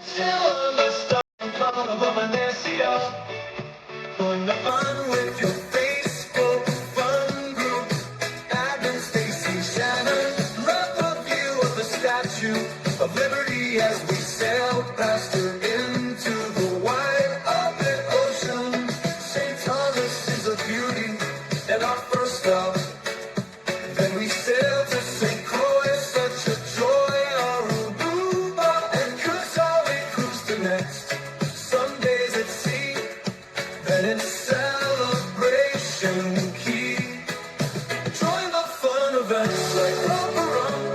Silver star in Carnival Venezia. Join the fun with your Facebook fun group. Admin Stacy Shannon, love the view of the Statue of Liberty as we sail past her into the wide open ocean. St. Thomas is a beauty and our first stop. Then we sail to St. Croix, such a joy, Aruba and Curaçao we cruise to next. Some days at sea, then it's Celebration Key. Join the fun events like Rock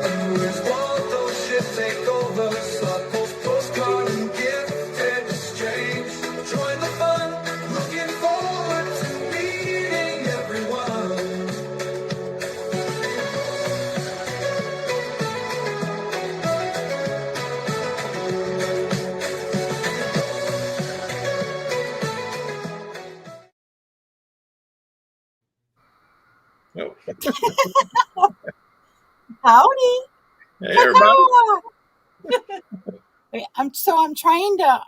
and Where's Waldo ship take over. South Coast postcard and gift exchange. Join the fun, looking forward to meeting everyone. Nope. Howdy. Hey, everybody. Wait, I'm trying to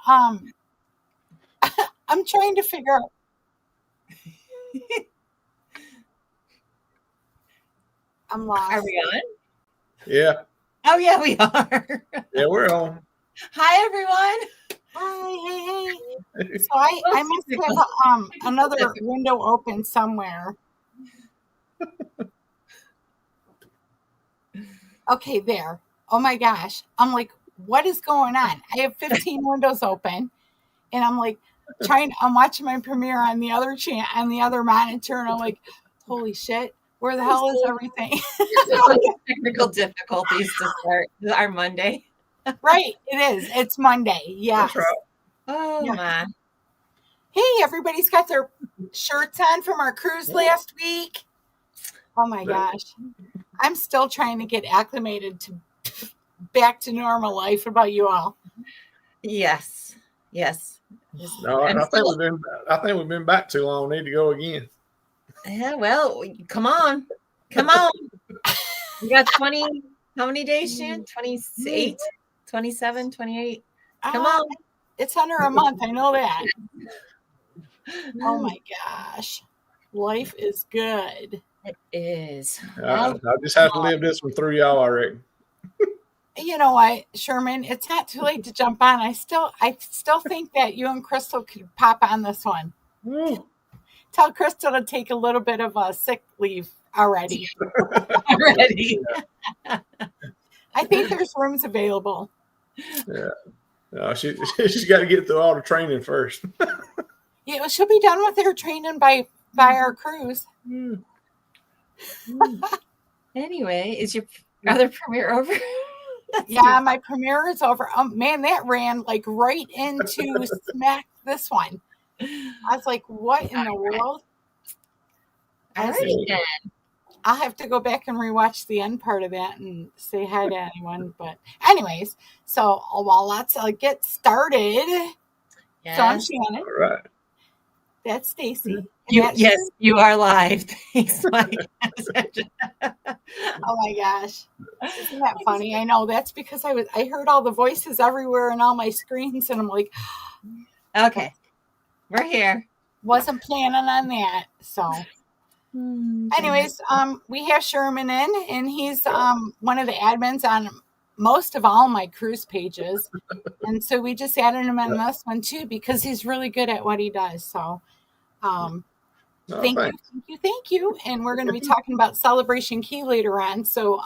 I'm trying to figure out. I'm lost. Are we on? Yeah. Oh, yeah, we are. Yeah, we're on. Hi, everyone. Hi, hey. So I must have another window open somewhere. Okay, there. Oh my gosh. I'm like, what is going on? I have 15 windows open, and I'm like I'm watching my premiere on the other on the other monitor, and I'm like, holy shit, where the hell is everything? Technical difficulties to start our Monday. Right, it is. It's Monday. Yeah. That's right. Oh, Yeah. my. Hey, everybody's got their shirts on from our cruise last week. Oh my gosh. I'm still trying to get acclimated to back to normal life. What about you all? Yes. No, I think we've been back too long. Need to go again. Yeah, well, come on. We got 20, how many days, Shan? 28, 27, 28. Come on. It's under a month. I know that. Oh my gosh. Life is good. It is. I just have to live this one through y'all, I reckon. You know what, Sherman? It's not too late to jump on. I still think that you and Crystal could pop on this one. Tell Crystal to take a little bit of a sick leave already. I think there's rooms available. Yeah. No, she's got to get through all the training first. Yeah, she'll be done with her training by our cruise. Anyway, is your other premiere over? Yeah, my premiere is over. Man, that ran like right into smack this one. I was like, what in the world? All right, then. I'll have to go back and rewatch the end part of that and say hi to anyone. But anyways, so well, let's get started. Yes. So I'm Shannon. All right. That's Stacy. Yes, you are live. Thanks, Mike. Oh my gosh. Isn't that funny? I know. That's because I heard all the voices everywhere and all my screens, and I'm like, okay, we're here. Wasn't planning on that. So anyways, we have Sherman in, and he's one of the admins on most of all my cruise pages. And so we just added him on this one too, because he's really good at what he does. So thank you. And we're going to be talking about Celebration Key later on. So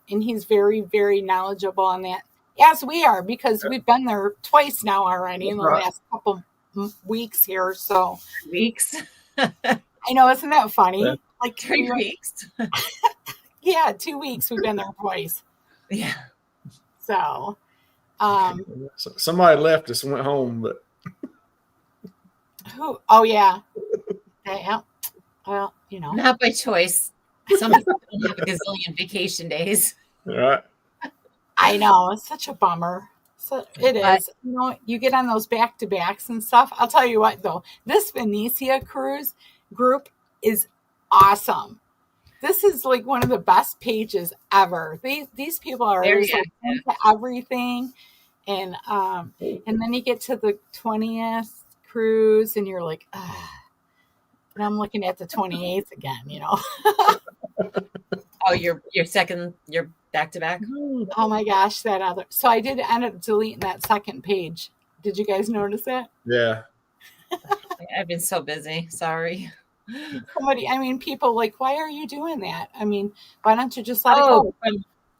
and he's very, very knowledgeable on that, as we are, because we've been there twice now already in the last couple weeks here. So Weeks. I know, isn't that funny? Yeah. Like 3 weeks. Yeah, 2 weeks we've been there twice. Yeah. So somebody left us and went home, but who? Oh yeah. Yeah. Well, you know, not by choice. Some people don't have a gazillion vacation days. all right. I know, it's such a bummer. So it is. You know, you get on those back-to-backs and stuff. I'll tell you what, though, this Venezia cruise group is awesome. This is like one of the best pages ever. These people are into everything. And then you get to the 20th cruise and you're like, ah. And I'm looking at the 28th again, you know. Oh, you're back to back. Oh my gosh, that other. So I did end up deleting that second page. Did you guys notice that? Yeah. I've been so busy. Sorry. Somebody, I mean, people like, why are you doing that? I mean, why don't you just let it Oh, go?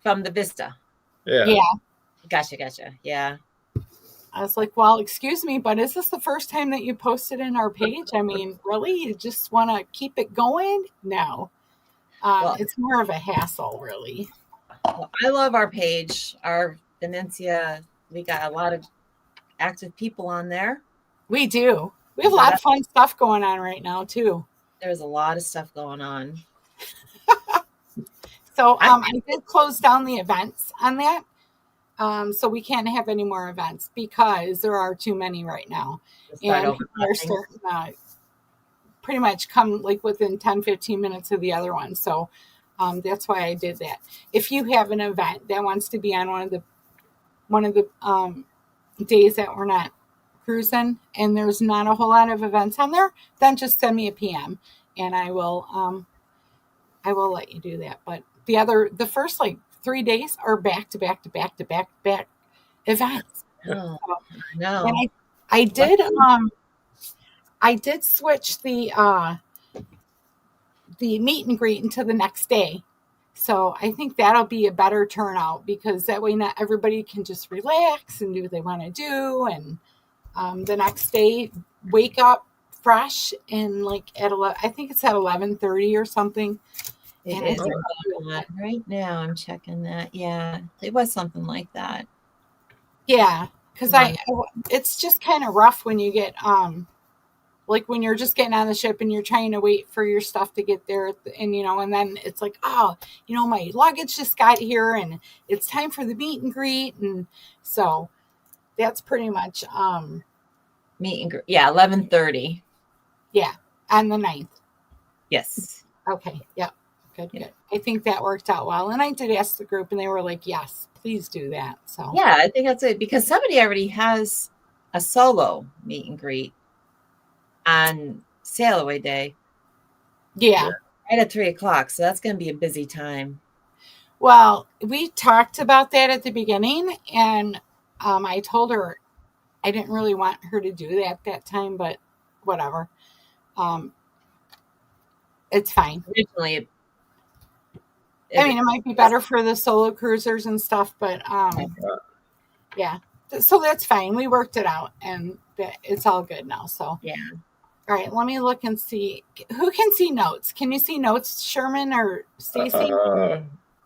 from the Vista. Yeah. Yeah. Gotcha. Yeah. I was like, well, excuse me, but is this the first time that you posted in our page? I mean, really? You just want to keep it going? No. Well, It's more of a hassle, really. I love our page, our Venezia. We got a lot of active people on there. We do. We have a lot of fun stuff going on right now, too. There's a lot of stuff going on. So I did close down the events on that. So we can't have any more events because there are too many right now. And people are starting to pretty much come like within 10, 15 minutes of the other one. So that's why I did that. If you have an event that wants to be on one of the days that we're not cruising and there's not a whole lot of events on there, then just send me a PM and I will let you do that. But the first like 3 days are back to back events. Oh, no. And I did switch the meet and greet into the next day. So I think that'll be a better turnout because that way not everybody can just relax and do what they want to do. And the next day, wake up fresh and like I think it's at 11:30 or something. It is right now. I'm checking that. Yeah, it was something like that. Yeah, because it's just kind of rough when you get like when you're just getting on the ship and you're trying to wait for your stuff to get there, and and then it's like, oh, my luggage just got here and it's time for the meet and greet, and so that's pretty much meet and greet. Yeah, 11:30. Yeah, on the 9th. Yes. Okay. Yep. Good. I think that worked out well. And I did ask the group and they were like, yes, please do that. So yeah, I think that's it because somebody already has a solo meet and greet on sail away day. Yeah. Right at 3:00. So that's going to be a busy time. Well, we talked about that at the beginning and I told her I didn't really want her to do that time, but whatever. It's fine. Originally, it might be better for the solo cruisers and stuff, but yeah. So that's fine. We worked it out and it's all good now. So yeah. All right, let me look and see. Who can see notes? Can you see notes, Sherman or Stacy?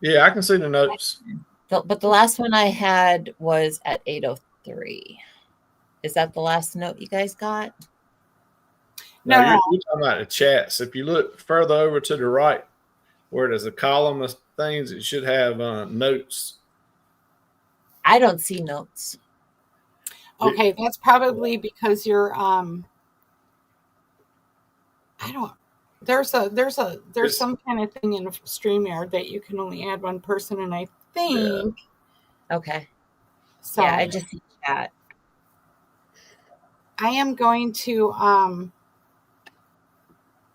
Yeah, I can see the notes. But the last one I had was at 8:03. Is that the last note you guys got? No. You're talking about the chats. If you look further over to the right, where there's a column of things, it should have notes. I don't see notes. Okay, that's probably because you're I don't. There's some kind of thing in StreamYard that you can only add one person, and I think. Yeah. Okay. So yeah, I just see chat. I am going to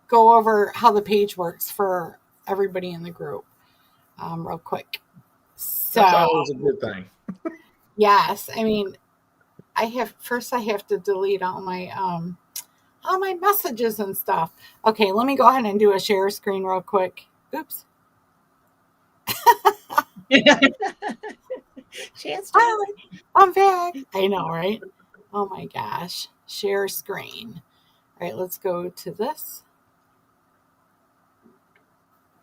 go over how the page works for everybody in the group, real quick. So that's always a good thing. Yes, I mean, I have to delete all my messages and stuff. Okay, let me go ahead and do a share screen real quick. Oops. Hi, I'm back. I know, right? Oh my gosh. Share screen. All right, let's go to this.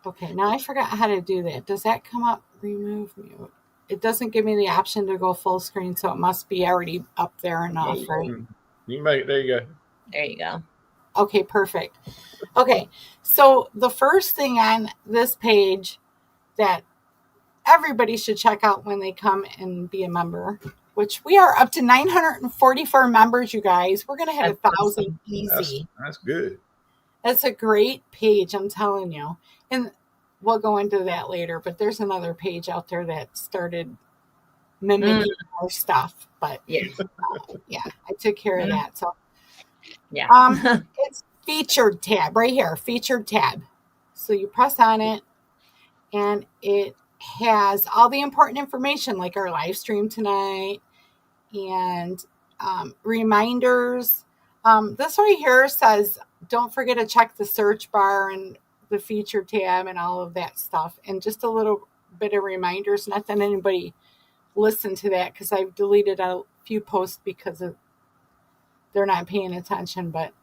Okay, now I forgot how to do that. Does that come up? Remove mute. It doesn't give me the option to go full screen, so it must be already up there enough, right? You make it. There you go. There you go. Okay, perfect. Okay, so the first thing on this page that everybody should check out when they come and be a member, which we are up to 944 members, you guys. We're going to hit 1,000 easy. That's good. That's a great page, I'm telling you. And we'll go into that later, but there's another page out there that started mimicking our stuff. But Yeah. yeah, I took care of that. So Yeah. it's featured tab right here, featured tab. So you press on it, and it has all the important information like our live stream tonight and reminders. This right here says, don't forget to check the search bar and the feature tab and all of that stuff. And just a little bit of reminders. Not that anybody listened to that because I've deleted a few posts because they're not paying attention. But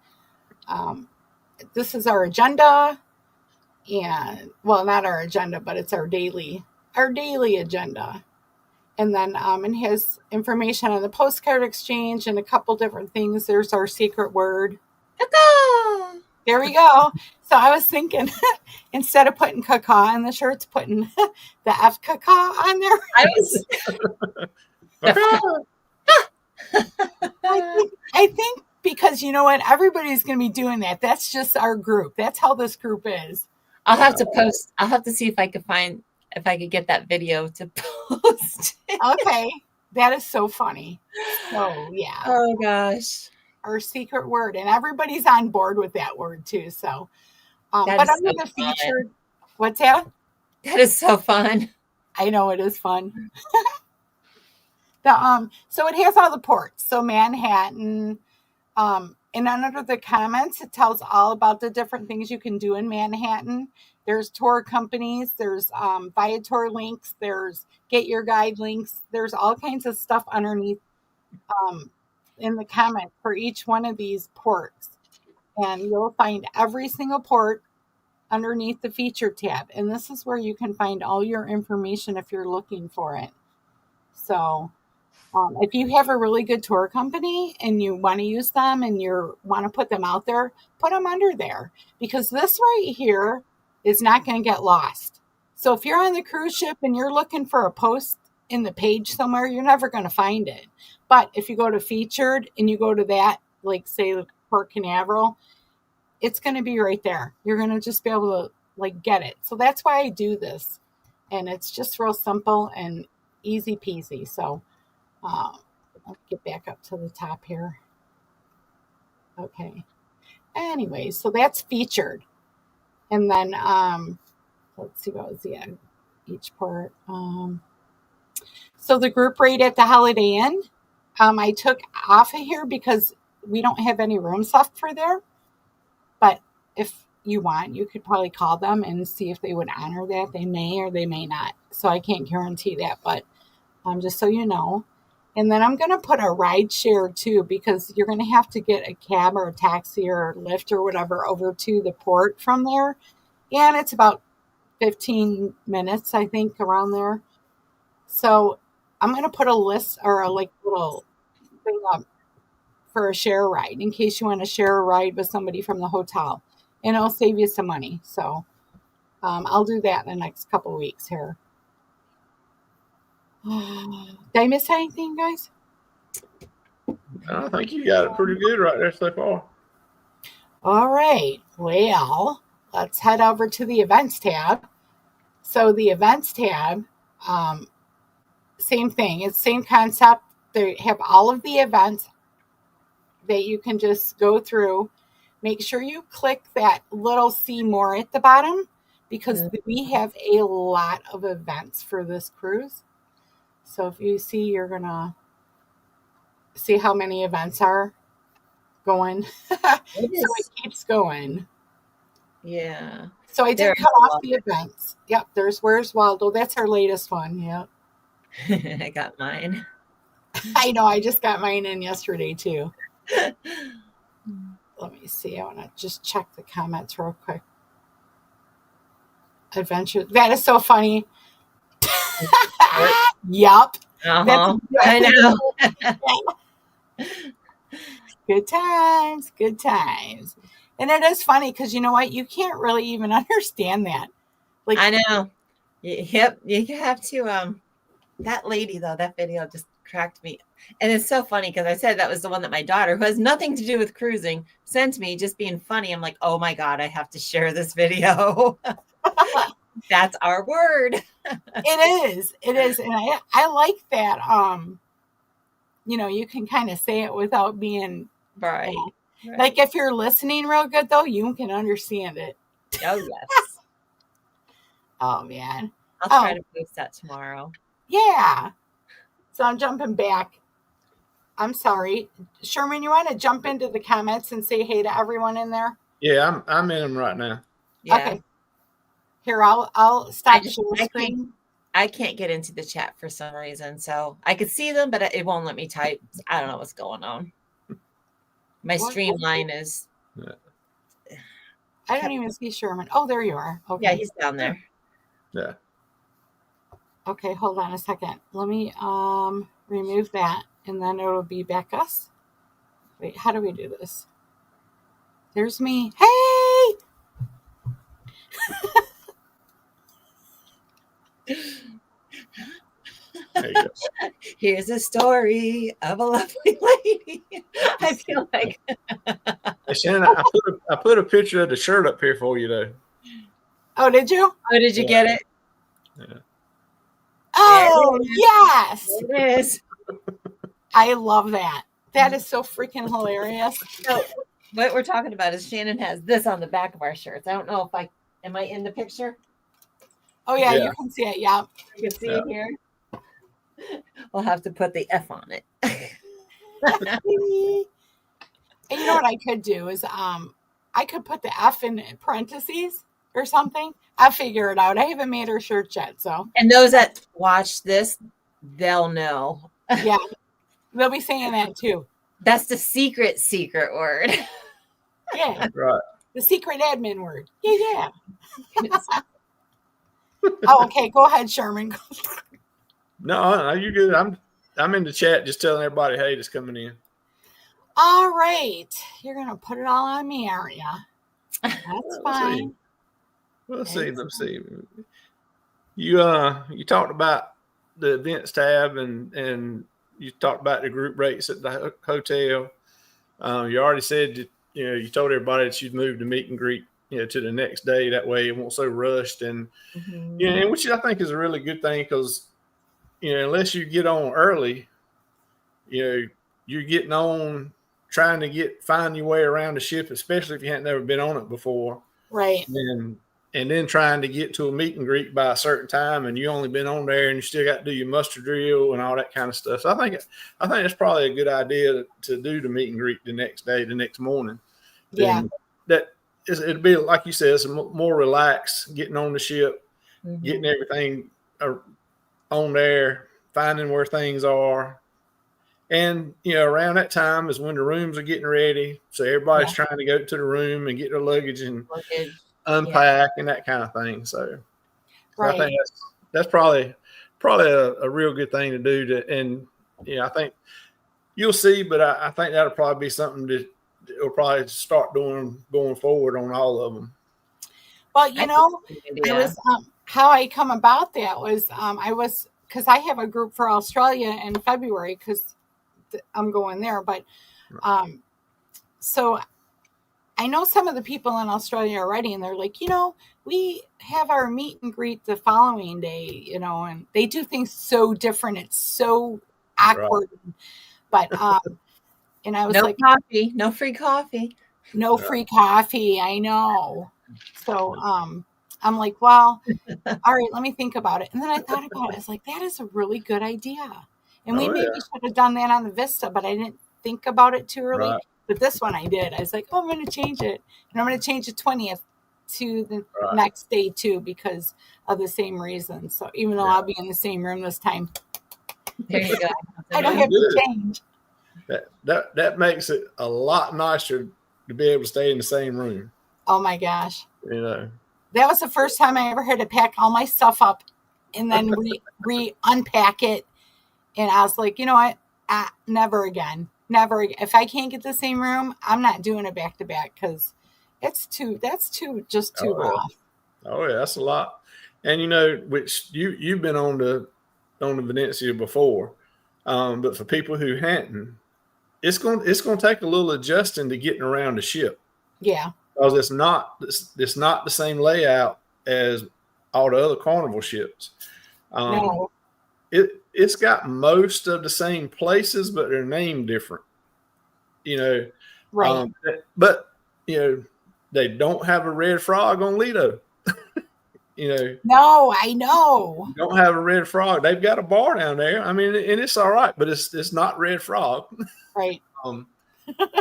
this is our agenda. And well, not our agenda, but it's our daily agenda. And then it has information on the postcard exchange and a couple different things. There's our secret word. Caca. There we go. So I was thinking, instead of putting caca on the shirts, putting the F caca on there. I was. I think because you know what, everybody's going to be doing that. That's just our group. That's how this group is. I'll have to post. I'll have to see if I could get that video to post. Okay. That is so funny. So yeah. Oh gosh. Our secret word. And everybody's on board with that word too. So but under the featured, what's that? That is so fun. I know it is fun. So it has all the ports. So Manhattan, and under the comments, it tells all about the different things you can do in Manhattan. There's tour companies, there's Viator links, there's Get Your Guide links. There's all kinds of stuff underneath in the comments for each one of these ports. And you'll find every single port underneath the feature tab. And this is where you can find all your information if you're looking for it. So if you have a really good tour company and you want to use them and you want to put them out there, put them under there, because this right here is not going to get lost. So if you're on the cruise ship and you're looking for a post in the page somewhere, you're never going to find it. But if you go to featured and you go to that, like say Port Canaveral, it's going to be right there. You're going to just be able to like get it. So that's why I do this. And it's just real simple and easy peasy. So let's get back up to the top here. Okay. Anyway, so that's featured. And then let's see what was each part. So the group rate at the Holiday Inn, I took off of here because we don't have any rooms left for there. But if you want, you could probably call them and see if they would honor that. They may or they may not. So I can't guarantee that, but just so you know. And then I'm going to put a ride share too, because you're going to have to get a cab or a taxi or a Lyft or whatever over to the port from there. And it's about 15 minutes, I think, around there. So I'm going to put a list or a like little thing up for a share ride in case you want to share a ride with somebody from the hotel. And it'll save you some money. So I'll do that in the next couple of weeks here. Did I miss anything, guys? I think you got it pretty good right there so far. All right. Well, let's head over to the events tab. So the events tab, same thing. It's same concept. They have all of the events that you can just go through. Make sure you click that little see more at the bottom because we have a lot of events for this cruise. So if you see, you're going to see how many events are going. So it keeps going. Yeah. So I did cut off the events. Yep, there's Where's Waldo. That's our latest one. Yep. I got mine. I know. I just got mine in yesterday too. Let me see. I want to just check the comments real quick. Adventure. That is so funny. Yup. Uh-huh. I know. Good times. Good times. And it is funny because you know what? You can't really even understand that. Like I know. Yep. You have to. That lady though, that video just cracked me. And it's so funny because I said that was the one that my daughter, who has nothing to do with cruising, sent me just being funny. I'm like, oh my God, I have to share this video. That's our word. It is. It is. And I like that. You can kind of say it without being Right. like if you're listening real good though, you can understand it. Oh yes. Oh man. I'll try to post that tomorrow. Yeah. So I'm jumping back. I'm sorry. Sherman, you want to jump into the comments and say hey to everyone in there? Yeah, I'm in them right now. Yeah. Okay. Here, I'll stop share screen. I can't get into the chat for some reason. So I could see them, but it won't let me type. I don't know what's going on. My streamline is. I don't even see Sherman. Oh, there you are. Okay. Yeah, he's down there. Yeah. Okay, hold on a second. Let me remove that, and then it'll be back us. Wait, how do we do this? There's me. Hey! There you go. Here's a story of a lovely lady. I feel like. Hey, Shannon, I put a picture of the shirt up here for you though. Oh, did you? Oh, did you get it? Yeah. Oh, yes. There it is. I love that. That is so freaking hilarious. So what we're talking about is Shannon has this on the back of our shirts. I don't know if am I in the picture? Oh yeah, you can see it. Yeah. You can see it here. We'll have to put the F on it. And you know what I could do is I could put the F in parentheses or something. I'll figure it out. I haven't made her shirt yet, so. And those that watch this, they'll know. Yeah. They'll be saying that too. That's the secret word. Yeah. Right. The secret admin word. Yeah. Oh, okay. Go ahead, Sherman. No, you're good. I'm in the chat just telling everybody, hey, just coming in. All right. You're gonna put it all on me, aren't you? That's fine. Let's see. You talked about the events tab and you talked about the group rates at the hotel. You already said you told everybody that you'd move the meet and greet to the next day. That way it won't so rushed and and which I think is a really good thing because unless you get on early, you're getting on trying to find your way around the ship, especially if you hadn't never been on it before. Right. And then trying to get to a meet and greet by a certain time, and you only been on there, and you still got to do your muster drill and all that kind of stuff. So I think it's probably a good idea to do the meet and greet the next day, the next morning. Yeah. It'd be like you said, it's more relaxed, getting on the ship, getting everything on there, finding where things are. And, around that time is when the rooms are getting ready. So everybody's trying to go to the room and get their luggage and unpack and that kind of thing. So I think that's probably a real good thing to do. And I think you'll see, but I think that'll probably be something that we'll probably start doing going forward on all of them. Well, I was how I come about that was because I have a group for Australia in February because I'm going there, but so I know some of the people in Australia already, and they're like, we have our meet and greet the following day, and they do things so different. It's so awkward, but and I was like, coffee, no free coffee, no free coffee. I know, so I'm like, well, all right, let me think about it. And then I thought about it. I was like, that is a really good idea. And we maybe should have done that on the Vista, but I didn't think about it too early. Right. But this one I did. I was like, I'm going to change it. And I'm going to change the 20th to the next day too because of the same reason. So even though I'll be in the same room this time. There you go. I don't have to change. That makes it a lot nicer to be able to stay in the same room. Oh my gosh. That was the first time I ever had to pack all my stuff up and then unpack it. And I was like, you know what? Never again. Never. If I can't get the same room, I'm not doing it back to back because that's too rough. Oh yeah, that's a lot. And which you've been on the Venezia before, but for people who hadn't, it's going to take a little adjusting to getting around the ship. Yeah, because it's not the same layout as all the other Carnival ships. No. It's got most of the same places, but they're named different. You know, Right. But you know, they don't have a red frog on Lido. You know, No, I know. don't have a red frog. They've got a bar down there. I mean, and it's all right, but it's not red frog. Right. You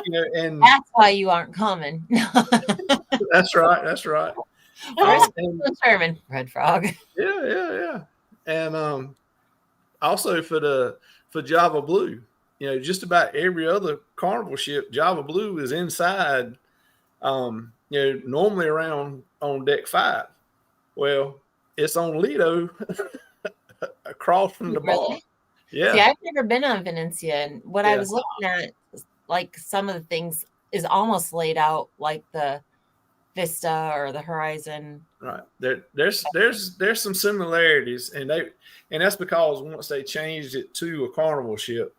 know, and That's why you aren't coming. that's right. That's right. Where's And, Sherman? Red frog. yeah. And also for Java Blue, you know, just about every other Carnival ship, Java Blue is inside. You know, normally around on deck 5. Well, it's on Lido across from the bar. Really? Yeah. See, I've never been on Venezia, and what I was looking at, like some of the things is almost laid out like the Vista or the Horizon. Right. There's some similarities, and that's because once they changed it to a Carnival ship,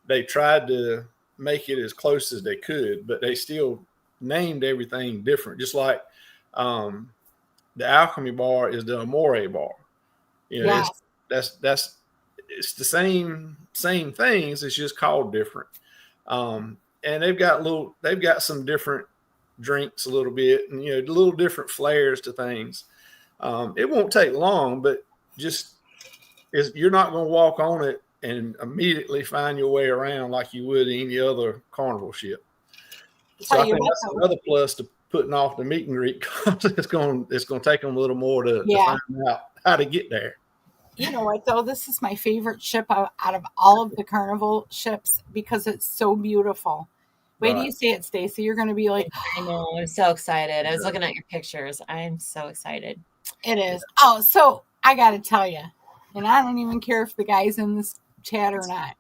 they tried to make it as close as they could, but they still named everything different. Just like the Alchemy bar is the Amore bar. You know, it's the same things. It's just called different. And they've got some different drinks a little bit, and you know, a little different flares to things. It won't take long, but you're not going to walk on it and immediately find your way around like you would any other Carnival ship. So I think that's another plus to putting off the meet and greet, because it's going to take them a little more to find out how to get there. You know what, though? This is my favorite ship out of all of the Carnival ships because it's so beautiful. Wait till you see it, Stacy. You're going to be like, I know. I'm so excited. I was looking at your pictures. I am so excited. It is. Oh, so I got to tell you, and I don't even care if the guy's in this chat or not.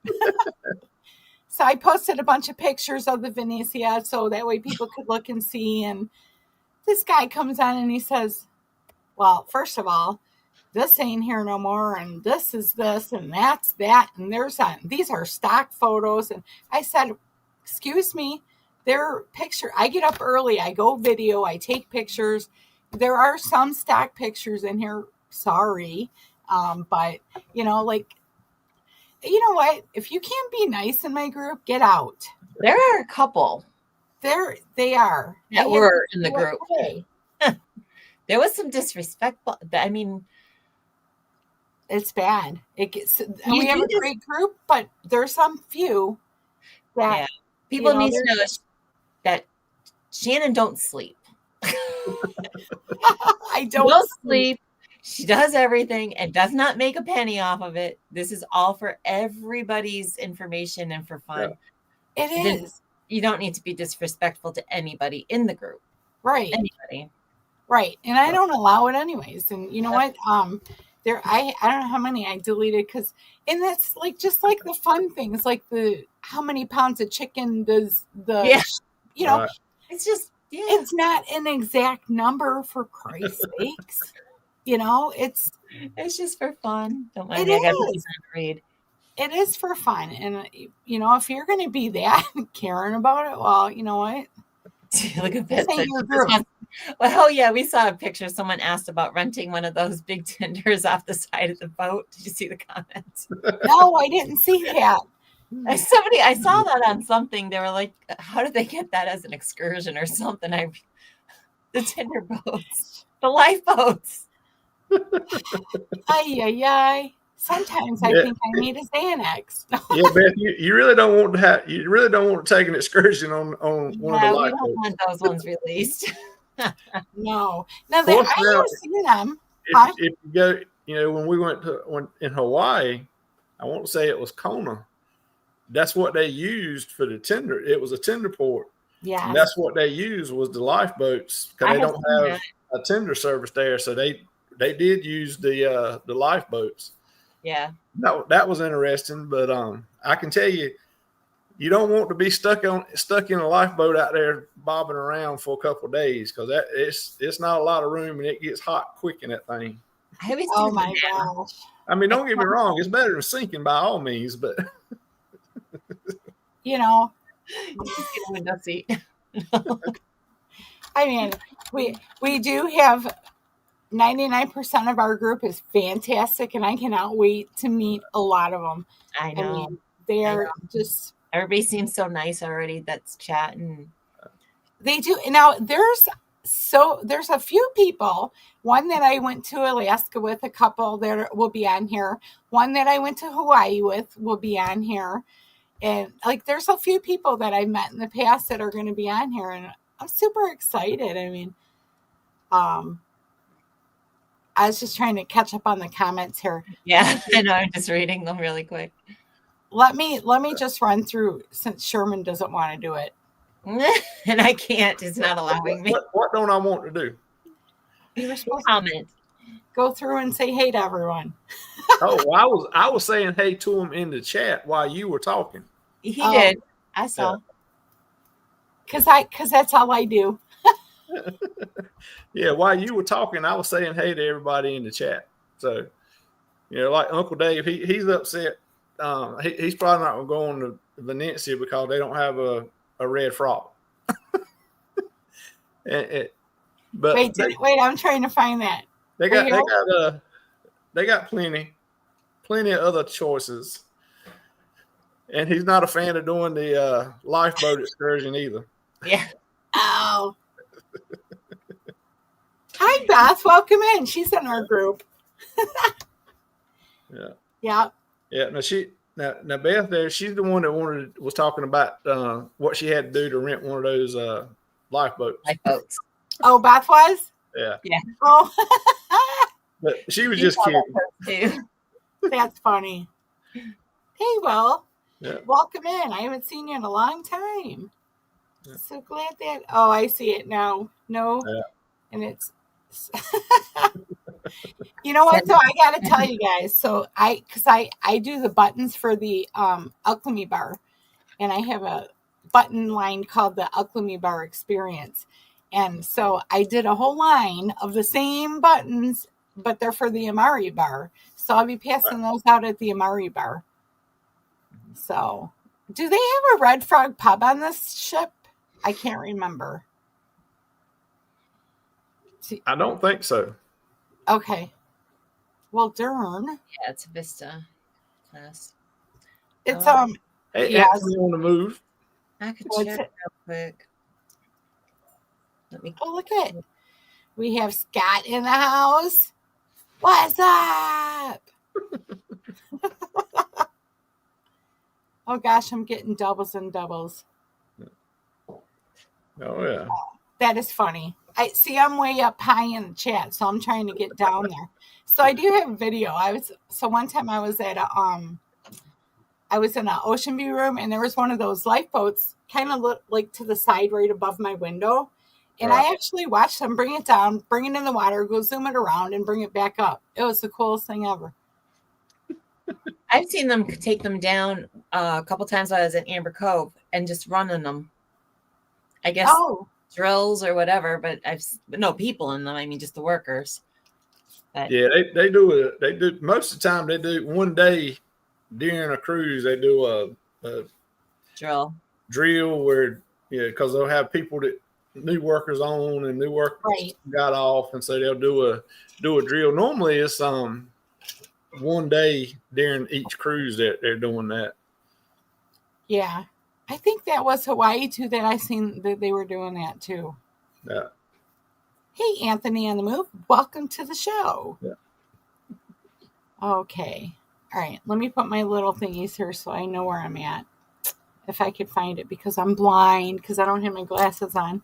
So I posted a bunch of pictures of the Venezia so that way people could look and see. And this guy comes on and he says, well, first of all, this ain't here no more, and this is this, and that's that, and these are stock photos. And I said, excuse me, I get up early, I go video, I take pictures. There are some stock pictures in here, sorry. But you know, like, you know what? If you can't be nice in my group, get out. There are a couple. They are. That were in the group. There was some disrespectful. I mean, it's bad. We have a great group, but there's some few that people need to know that Shannon don't sleep. I don't sleep. She does everything and does not make a penny off of it. This is all for everybody's information and for fun. Yeah. It is. You don't need to be disrespectful to anybody in the group. Right. Anybody. Right. And I don't allow it anyways. And you know what? I don't know how many I deleted and that's like just like the fun things, like how many pounds of chicken does you know, it's just it's not an exact number, for Christ's sakes. You know, it's just for fun. Don't mind me. I got to read. It is for fun. And you know, if you're gonna be that caring about it, well, you know what? Look at this. Your group. Well, yeah, we saw a picture. Someone asked about renting one of those big tenders off the side of the boat. Did you see the comments? No, I didn't see that. I saw that on something. They were like, how did they get that as an excursion or something? The tender boats, the lifeboats. Ay. Sometimes I think I need a Xanax. Yeah, Beth, you really don't want to take an excursion on one of the lifeboats. We don't want those ones released. No. Now I have seen them. If you go, you know, when we went in Hawaii, I won't say it was Kona. That's what they used for the tender. It was a tender port. Yeah. And that's what they used was the lifeboats, because they don't have a tender service there. So they did use the lifeboats. Yeah. That was interesting, but I can tell you, you don't want to be stuck in a lifeboat out there bobbing around for a couple of days, because it's not a lot of room and it gets hot quick in that thing. Oh my gosh! I mean, don't get me wrong; it's better than sinking by all means, but you know, just get a window seat. I mean, we do have 99% of our group is fantastic, and I cannot wait to meet a lot of them. I know. I mean, they're just. Everybody seems so nice already that's chatting. They do. Now, there's a few people. One that I went to Alaska with, a couple that will be on here. One that I went to Hawaii with will be on here. And like, there's a few people that I've met in the past that are going to be on here, and I'm super excited. I mean, I was just trying to catch up on the comments here. Yeah, I know. I'm just reading them really quick. Let me just run through, since Sherman doesn't want to do it. And I can't. It's not allowing me. What don't I want to do? You were supposed Comment. to go through and say hey to everyone. Oh, well, I was saying hey to him in the chat while you were talking. He did. I saw. Because that's all I do. Yeah, while you were talking, I was saying hey to everybody in the chat. So, like Uncle Dave, he's upset. He's probably not going to go on to Venezia because they don't have a red frog. But Wait, I'm trying to find that. They got plenty of other choices, and he's not a fan of doing the lifeboat excursion either. Yeah. Oh. Hi, Beth. Welcome in. She's in our group. Yeah. Yeah. Yeah. Now Beth there, she's the one that was talking about what she had to do to rent one of those lifeboats. Lifeboats. Oh, Beth was? Yeah. Yeah. Oh. But she was just kidding. That's funny. Hey, Will. Yeah. Welcome in. I haven't seen you in a long time. Yeah. So glad that. Oh, I see it now. No. Yeah. And it's. You know what? So I got to tell you guys. So I do the buttons for the Alchemy Bar, and I have a button line called the Alchemy Bar Experience. And so I did a whole line of the same buttons, but they're for the Amari Bar. So I'll be passing those out at the Amari Bar. So, do they have a Red Frog pub on this ship? I can't remember. I don't think so. Okay. Well, darn. Yeah, it's a Vista class. It's Hey, yes. Anthony on the move. I could What's check it? real quick. Let me. Oh, look at it. We have Scott in the house. What's up? Oh gosh, I'm getting doubles and doubles. Oh yeah. That is funny. I'm way up high in the chat, so I'm trying to get down there. So I do have video. One time I was at I was in an ocean view room, and there was one of those lifeboats kind of like to the side right above my window. And right. I actually watched them bring it down, bring it in the water, go zoom it around, and bring it back up. It was the coolest thing ever. I've seen them take them down a couple times while I was at Amber Cove and just running them. I guess drills or whatever, but no people in them. I mean, just the workers. But, yeah, they do it. They do most of the time. They do one day during a cruise. They do a drill where because they'll have people that new workers on and new workers got off, and so they'll do a drill. Normally, it's one day during each cruise that they're doing that. Yeah. I think that was Hawaii too that I seen that they were doing that too. Yeah. Hey, Anthony on the move. Welcome to the show. Yeah. Okay. All right. Let me put my little thingies here so I know where I'm at. If I could find it, because I'm blind, because I don't have my glasses on.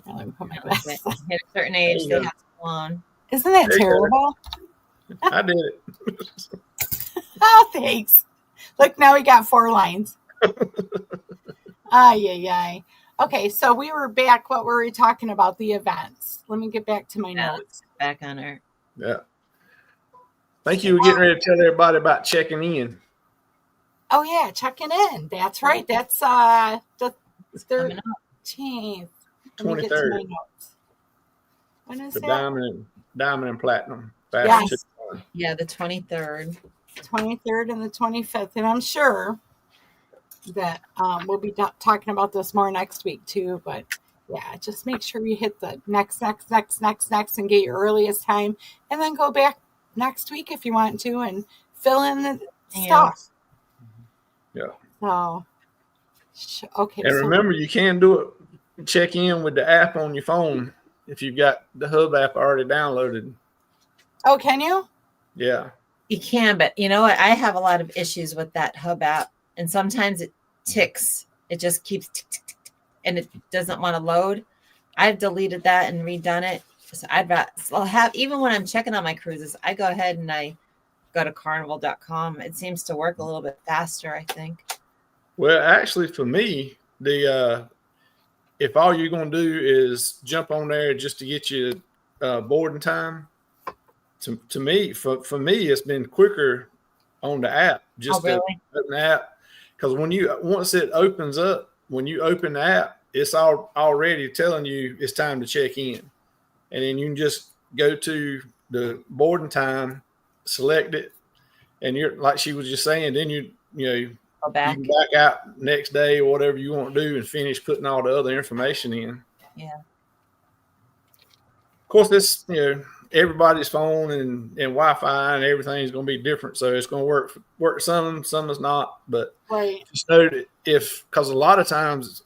Now let me put my glasses on. At a certain age, they have to go on. Isn't that terrible? I did it. Oh, thanks. Look, now we got 4 lines. Ay. Okay, so we were back. What were we talking about? The events. Let me get back to my notes. Back on her. Yeah. Thank you. We're getting ready to tell everybody about checking in. Oh, yeah, checking in. That's right. That's the 13th. 23rd. Let me get to my notes. When is the that? diamond and platinum. Yes. Yeah, the 23rd. 23rd and the 25th. And I'm sure that we'll be talking about this more next week too. But Yeah, just make sure you hit the next, and get your earliest time, and then go back next week if you want to and fill in the stuff. Yeah. So, okay. And remember, you can do it. Check in with the app on your phone if you've got the Hub app already downloaded. Oh, can you? Yeah. You can, but you know what? I have a lot of issues with that Hub app, and sometimes it ticks. It just keeps tick, tick, tick, tick, and it doesn't want to load. I've deleted that and redone it. So I'll have, even when I'm checking on my cruises, I go ahead and I go to carnival.com. It seems to work a little bit faster, I think. Well, actually, for me, if all you're going to do is jump on there just to get you boarding time, to me, for me, it's been quicker on the app. Just really? open the app, because once it opens up, when you open the app, it's already telling you it's time to check in, and then you can just go to the boarding time, select it, and you're like she was just saying. Then you Go back. you can back out next day or whatever you want to do and finish putting all the other information in. Yeah. Of course, this everybody's phone and Wi-Fi and everything is going to be different, so it's going to work some is not. But right. Just know that because a lot of times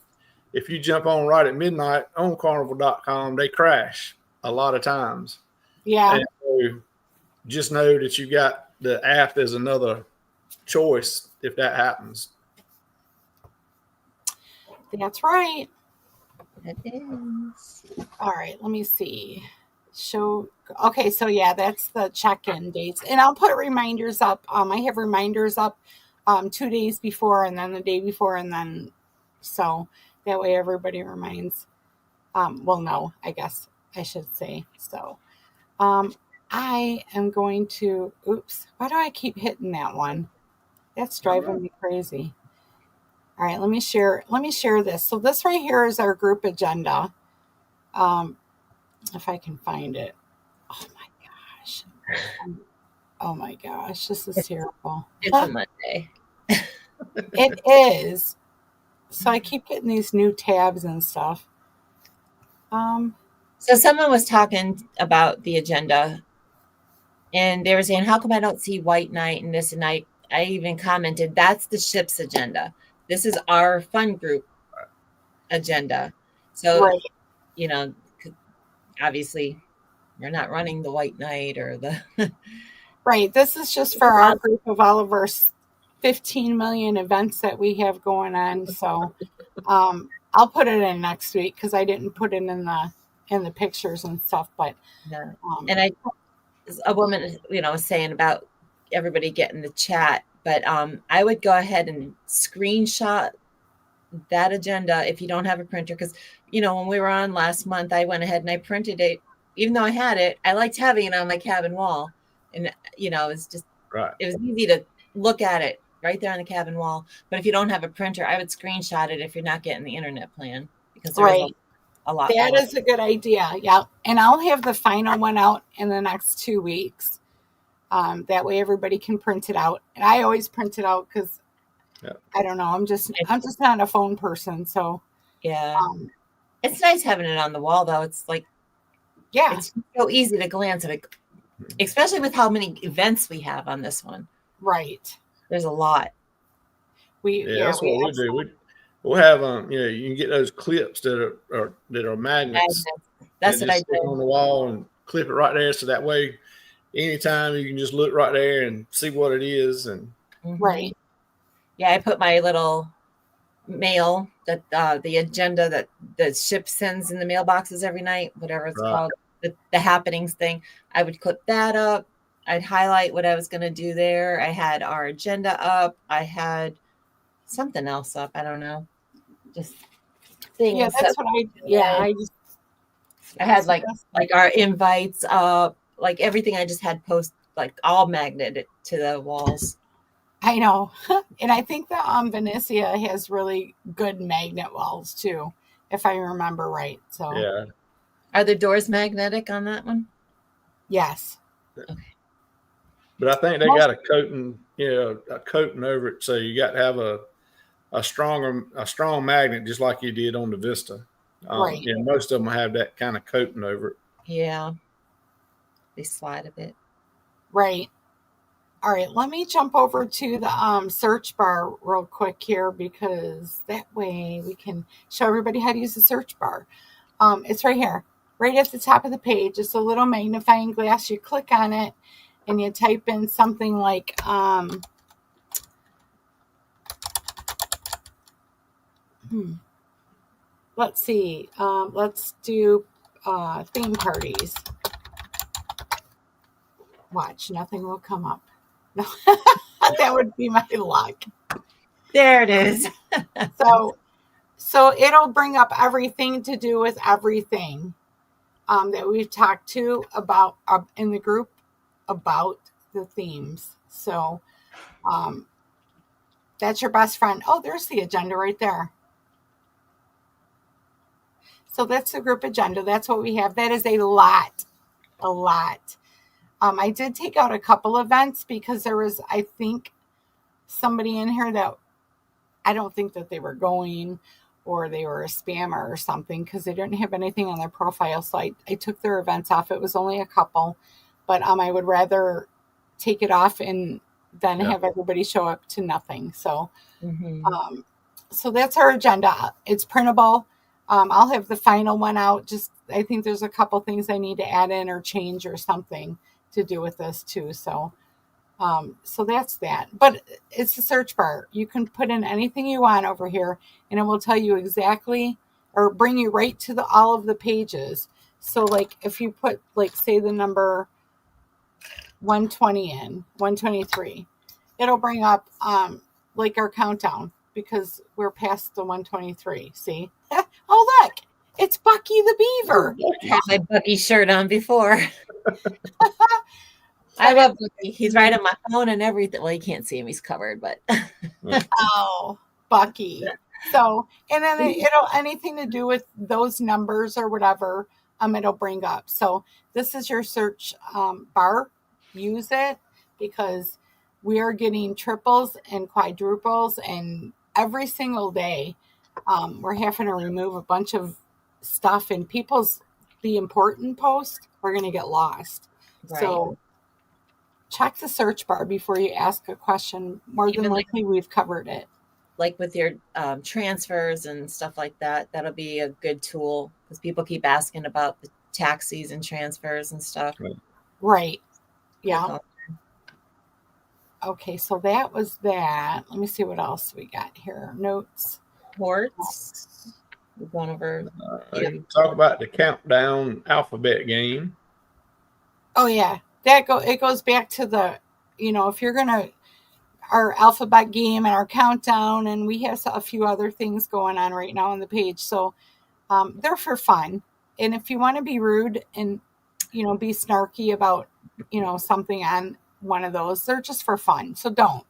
if you jump on right at midnight on Carnival.com, they crash a lot of times. Yeah. And so just know that you got the app as another choice if that happens. That's right. It is. All right, let me see. Okay, so yeah, that's the check-in dates. And I'll put reminders up. I have reminders up 2 days before and then the day before, and then so that way everybody reminds. Well, no, I guess I should say. So I am going to why do I keep hitting that one? That's driving me crazy. All right, let me share this. So this right here is our group agenda. If I can find it. Oh my gosh, this is terrible. It's a Monday. It is. So I keep getting these new tabs and stuff. So someone was talking about the agenda, and they were saying, how come I don't see White Night and this? And I even commented, that's the ship's agenda. This is our fun group agenda. So, right. Obviously we're not running the White Night or the right. This is just for our group of all of our 15 million events that we have going on. So I'll put it in next week because I didn't put it in the pictures and stuff. But and a woman was saying about everybody getting the chat, but I would go ahead and screenshot that agenda if you don't have a printer, because when we were on last month, I went ahead and I printed it. Even though I had it, I liked having it on my cabin wall, and it was just right. It was easy to look at it right there on the cabin wall. But if you don't have a printer, I would screenshot it if you're not getting the internet plan, because there's a lot. That is a good idea. Yeah, and I'll have the final one out in the next 2 weeks. That way everybody can print it out, and I always print it out because I don't know. I'm just not a phone person, so it's nice having it on the wall, though. It's like it's so easy to glance at it, especially with how many events we have on this one. Right, there's a lot. That's what we do. We'll have you can get those clips that are magnets. That's what I do on the wall and clip it right there, so that way anytime you can just look right there and see what it is. And right. Yeah, I put my little mail that the agenda that the ship sends in the mailboxes every night, whatever it's called, the happenings thing. I would clip that up. I'd highlight what I was going to do there. I had our agenda up. I had something else up. I don't know. Just things. Yeah, that's what I do. Yeah, I had like our invites up, like everything. I just had post like all magneted to the walls. I know. And I think the Venezia has really good magnet walls too, if I remember right. So yeah. Are the doors magnetic on that one? Yes. Okay. But I think they got a coating over it, so you got to have a strong magnet, just like you did on the Vista. Right. Yeah, most of them have that kind of coating over it. Yeah. They slide a bit. Right. All right, let me jump over to the search bar real quick here, because that way we can show everybody how to use the search bar. It's right here, right at the top of the page. It's a little magnifying glass. You click on it and you type in something like let's see, let's do theme parties. Watch, nothing will come up. No, that would be my luck. There it is. So it'll bring up everything to do with everything that we've talked to about in the group about the themes. So that's your best friend. Oh, there's the agenda right there. So that's the group agenda. That's what we have. That is a lot. I did take out a couple events because there was, I think, somebody in here that I don't think that they were going, or they were a spammer or something, because they didn't have anything on their profile. So I took their events off. It was only a couple, but I would rather take it off and then have everybody show up to nothing. So, so that's our agenda. It's printable. I'll have the final one out. Just, I think there's a couple things I need to add in or change or something to do with this too. So, so that's that. But it's a search bar. You can put in anything you want over here, and it will tell you exactly, or bring you right to all of the pages. So like if you put, like, say the number 120 in, 123, it'll bring up like our countdown, because we're past the 123. See? Oh, look, it's Bucky the Beaver. I had my Bucky shirt on before. I love Bucky. He's right on my phone and everything. Well, you can't see him; he's covered. But oh, Bucky. So, and then it'll anything to do with those numbers or whatever, it'll bring up. So this is your search bar. Use it, because we are getting triples and quadruples, and every single day we're having to remove a bunch of stuff, and the important posts are going to get lost. Right. So check the search bar before you ask a question. More than likely, we've covered it. Like with your transfers and stuff like that, that'll be a good tool, because people keep asking about the taxis and transfers and stuff. Right. Yeah. Okay, so that was that. Let me see what else we got here. Notes. Ports. We've gone over. Talk about the countdown alphabet game. Oh yeah, it goes back to the, if you're gonna, our alphabet game and our countdown, and we have a few other things going on right now on the page. So they're for fun, and if you want to be rude and be snarky about something on one of those, they're just for fun. So don't.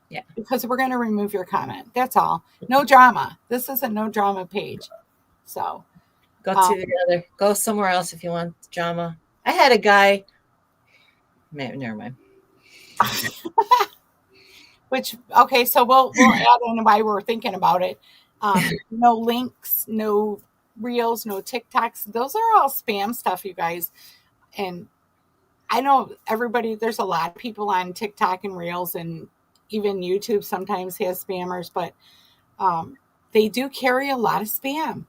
Yeah. Because we're going to remove your comment. That's all. No drama. This is a no drama page. So go somewhere else if you want drama. I had a guy. Never mind. Okay, so we'll add in why we're thinking about it. No links, no reels, no TikToks. Those are all spam stuff, you guys. And I know there's a lot of people on TikTok and reels, and even YouTube sometimes has spammers, but they do carry a lot of spam,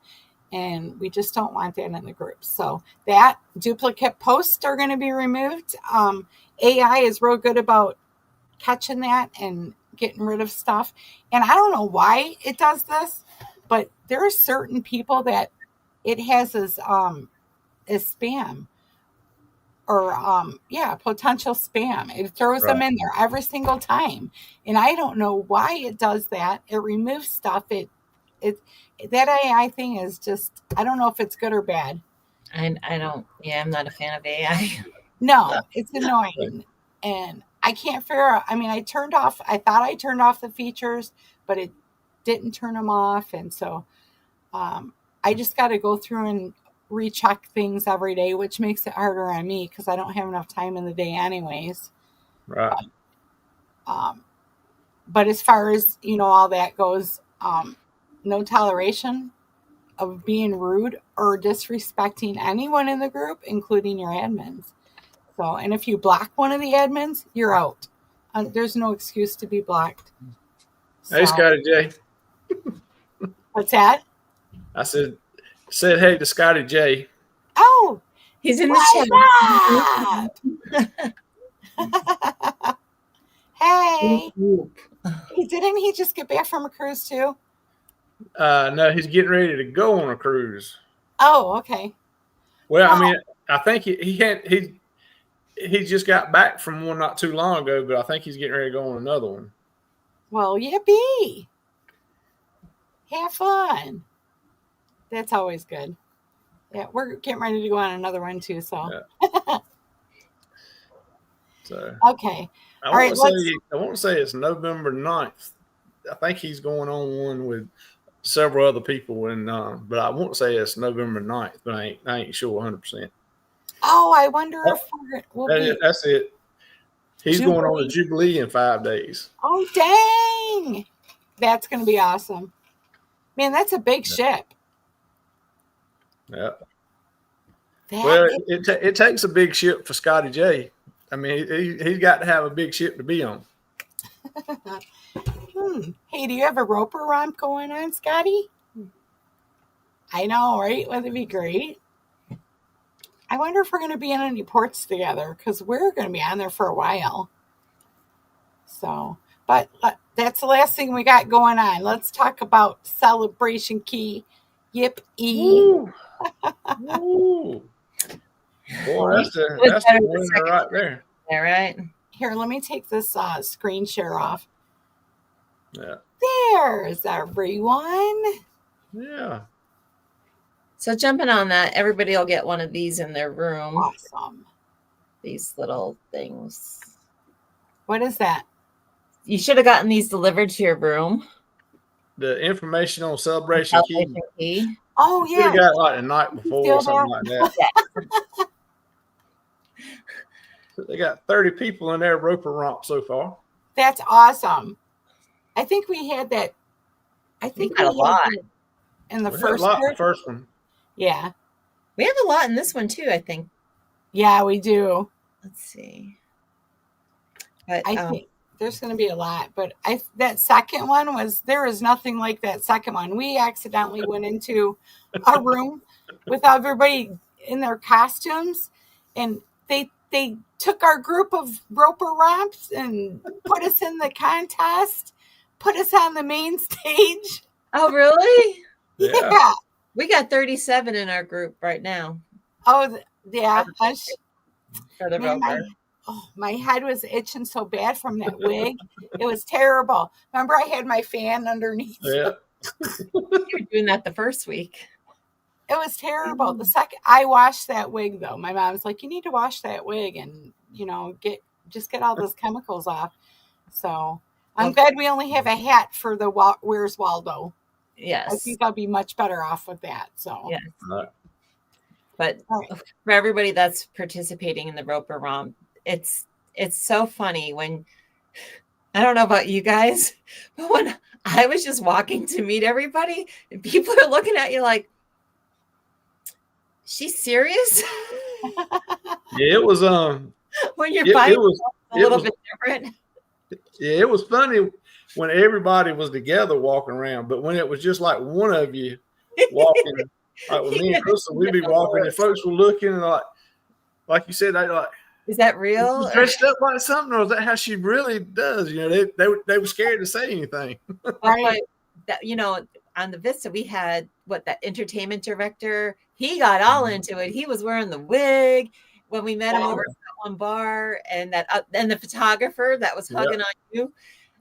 and we just don't want that in the group. So that duplicate posts are going to be removed. AI is real good about catching that and getting rid of stuff. And I don't know why it does this, but there are certain people that it has as spam. Or potential spam. It throws them in there every single time, and I don't know why it does that. It removes stuff. That AI thing is just, I don't know if it's good or bad. I don't. Yeah, I'm not a fan of AI. No, it's annoying, and I can't figure out. I mean, I thought I turned off the features, but it didn't turn them off, and so I just got to go through and recheck things every day, which makes it harder on me because I don't have enough time in the day anyways. Right. But as far as all that goes, no toleration of being rude or disrespecting anyone in the group, including your admins. So, and if you block one of the admins, you're out. There's no excuse to be blocked. Hey, Scotty J. What's that? I said hey to Scotty J. Oh, he's in the chat. Hey. Didn't he just get back from a cruise too? No, he's getting ready to go on a cruise. Oh, okay. Well, I mean, I think he just got back from one not too long ago, but I think he's getting ready to go on another one. Well, yippee. Have fun. That's always good. Yeah, we're getting ready to go on another one too, so. Yeah. So okay. All right, I want to say it's November 9th. I think he's going on one with several other people, and but I won't say it's November 9th, but I ain't sure 100%. Oh, I wonder if we'll be. That's it. He's going on a Jubilee in 5 days. Oh, dang. That's going to be awesome. Man, that's a big ship. Yeah. Well, it takes a big ship for Scotty J. I mean, he's got to have a big ship to be on. Hey, do you have a roper romp going on, Scotty? I know, right? Wouldn't it be great? I wonder if we're going to be in any ports together, because we're going to be on there for a while. So, but that's the last thing we got going on. Let's talk about Celebration Key. Yip-ee. Ooh. Boy, that's the winner right there. All right. Here, let me take this screen share off. Yeah. There's everyone. Yeah. So jumping on that, everybody will get one of these in their room. Awesome. These little things. What is that? You should have gotten these delivered to your room. The information on Celebration Key. Oh, yeah. You got like the night before or something like that. Yeah. They got 30 people in their roper romp so far. That's awesome. I think we had that. I think we had a lot in the first one. Yeah. We have a lot in this one too, I think. Yeah, we do. Let's see. But, I think there's going to be a lot, but that second one there was nothing like that second one. We accidentally went into a room with everybody in their costumes, and they took our group of roper romps and put us in the contest, put us on the main stage. Oh, really? Yeah. We got 37 in our group right now. Oh, yeah. For the roper. My head was itching so bad from that wig. It was terrible. Remember, I had my fan underneath. Yeah. You were doing that the first week. It was terrible. The second I washed that wig, though, my mom was like, "You need to wash that wig and get all those chemicals off." So I'm glad we only have a hat for the Where's Waldo. Yes, I think I'll be much better off with that. So yes, right. But for everybody that's participating in the roper romp, it's so funny when, I don't know about you guys, but when I was just walking to meet everybody and people are looking at you like, she's serious? Yeah, it was when you're buying a little bit different. Yeah, it was funny when everybody was together walking around, but when it was just like one of you walking, like with me and Crystal, we'd be walking and folks were looking and like you said, they like, is that real? Dressed up like something, or is that how she really does? They were scared to say anything. Right. On the Vista, we had that entertainment director. He got all into it. He was wearing the wig when we met him over at that one bar, and the photographer that was hugging on you.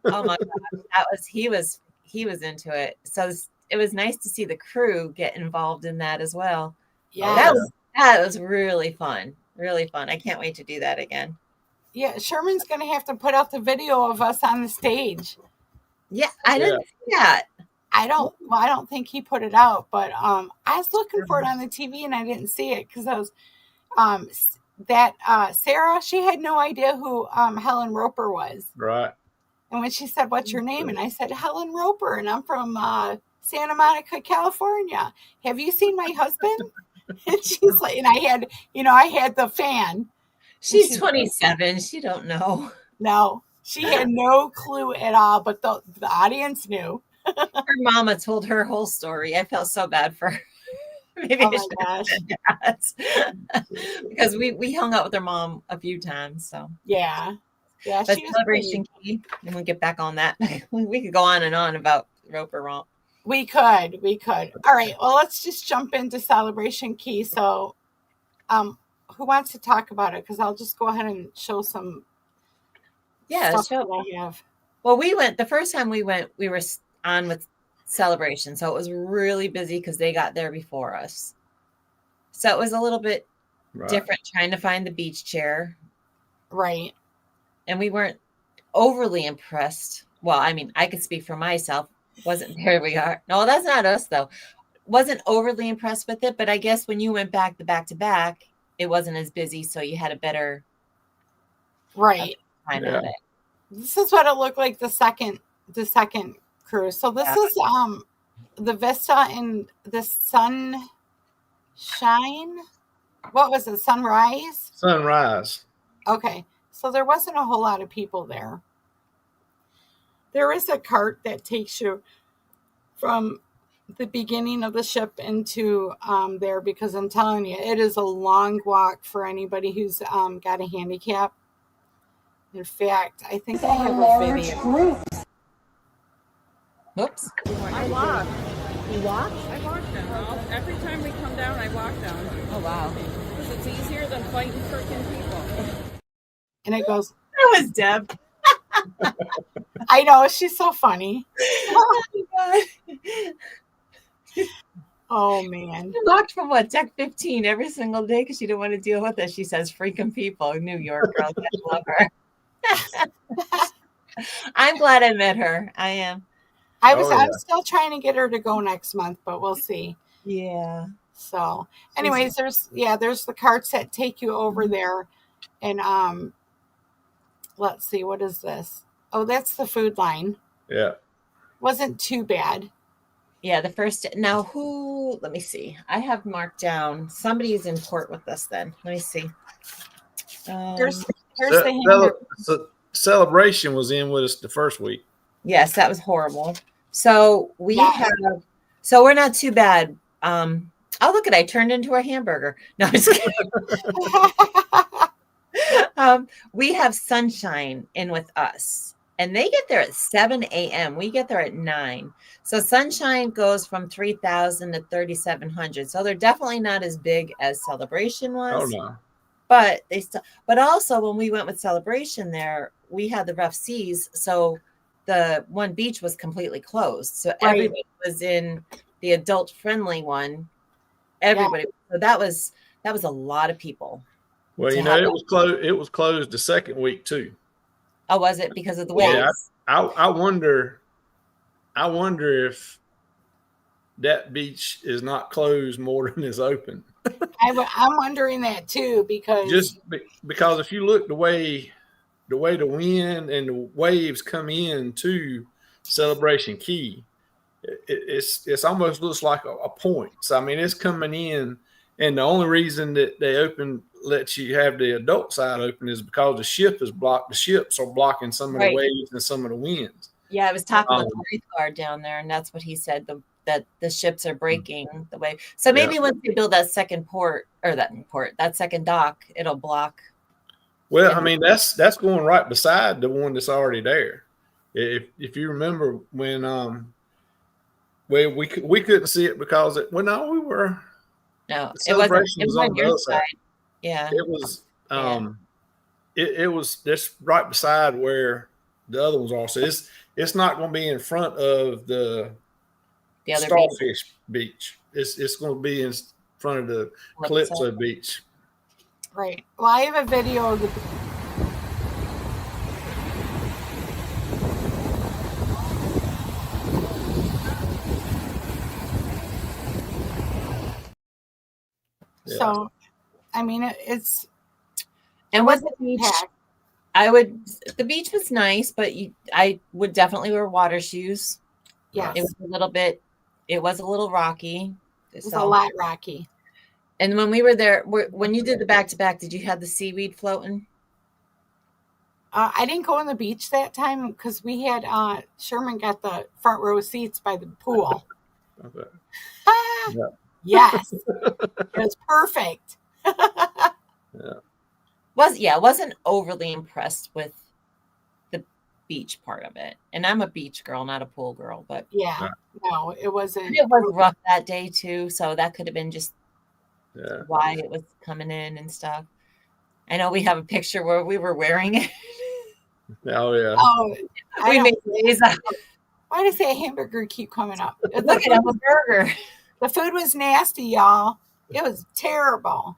Oh my God, he was into it. So it was nice to see the crew get involved in that as well. Yeah, that was really fun. Really fun. I can't wait to do that again. Yeah, Sherman's going to have to put out the video of us on the stage. Yeah, I didn't see that. I don't think he put it out, but I was looking for it on the TV and I didn't see it because I was Sarah, she had no idea who Helen Roper was. Right. And when she said, "What's your name?" and I said, "Helen Roper, and I'm from Santa Monica, California. Have you seen my husband? And she's like, and I had the fan. She's 27. She don't know. No, she had no clue at all, but the audience knew. Her mama told her whole story. I felt so bad for her. Maybe Oh my gosh. Because we hung out with her mom a few times. So yeah. But Celebration Key, and we'll get back on that. We could go on and on about Roper Romp. We could. All right. Well, let's just jump into Celebration Key. So, who wants to talk about it? Because I'll just go ahead and show some. Yeah, stuff that I have. Well, the first time we went, we were on with Celebration, so it was really busy because they got there before us. So it was a little bit different trying to find the beach chair. Right. And we weren't overly impressed. Well, I mean, I could speak for myself. Wasn't there we are. No, that's not us though. Wasn't overly impressed with it, but I guess when you went back to back, it wasn't as busy, so you had a better time at it. This is what it looked like the second cruise. So this is the Vista and the Sunshine. What was it? Sunrise? Sunrise. Okay. So there wasn't a whole lot of people there. There is a cart that takes you from the beginning of the ship into there, because I'm telling you, it is a long walk for anybody who's got a handicap. In fact, I think I have a video. Oops. I walk. You walk? I walk down. Every time we come down, I walk down. Oh, wow. Because it's easier than fighting freaking people. And it goes. That was Deb. I know, she's so funny. Oh, my God. Oh, man. She walked from deck 15 every single day because she didn't want to deal with it. She says, freaking people, New York girls, I love her. I'm glad I met her. I am. I'm still trying to get her to go next month, but we'll see. Yeah. So anyways, there's the carts that take you over there. And let's see, what is this? Oh, that's the food line. Yeah. Wasn't too bad. Yeah, the first. Now let me see. I have marked down. Somebody's in port with us then. Let me see. Here's the hamburger. Celebration was in with us the first week. Yes, that was horrible. So so we're not too bad. Oh, look at, I turned into a hamburger. No, I'm just kidding. We have Sunshine in with us, and they get there at 7 a.m. We get there at 9. So Sunshine goes from 3,000 to 3,700. So they're definitely not as big as Celebration was. Oh no. But but also when we went with Celebration there, we had the rough seas. So the one beach was completely closed. So everybody was in the adult friendly one. Everybody. So that was a lot of people. Well, it was closed. It was closed the second week too. Oh, was it because of the waves? Yeah, I wonder if that beach is not closed more than is open. I'm wondering that too, because if you look the way the wind and the waves come in to Celebration Key, it's almost looks like a point. So I mean, it's coming in, and the only reason that they let you have the adult side open is because the ship is blocked. The ships are blocking some of the waves and some of the winds. Yeah, I was talking with the Reef Guard down there, and that's what he said. That the ships are breaking the wave. So maybe once they build that second that second dock, it'll block. Well, I mean, that's going right beside the one that's already there. If you remember when we couldn't see it because it were no, it wasn't on your side. Yeah, it was it was just right beside where the other ones are. So it's not going to be in front of the other Starfish beach. It's going to be in front of the Calypso beach. Right. Well, I have a video of the. Yeah. So, I mean, it's. And was the beach? The beach was nice, but I would definitely wear water shoes. Yes. It was a little bit. It was a little rocky. It was a lot rocky. And when we were there, when you did the back-to-back, did you have the seaweed floating? I didn't go on the beach that time because we had Sherman got the front row seats by the pool. Okay. Yeah. Yes, it was perfect. Wasn't overly impressed with the beach part of it, and I'm a beach girl, not a pool girl. But no, it wasn't. It was rough that day too, so that could have been just why it was coming in and stuff. I know we have a picture where we were wearing it. Oh yeah. Oh, we made days out. Why does that hamburger keep coming up? Look at the burger. The food was nasty, y'all. It was terrible.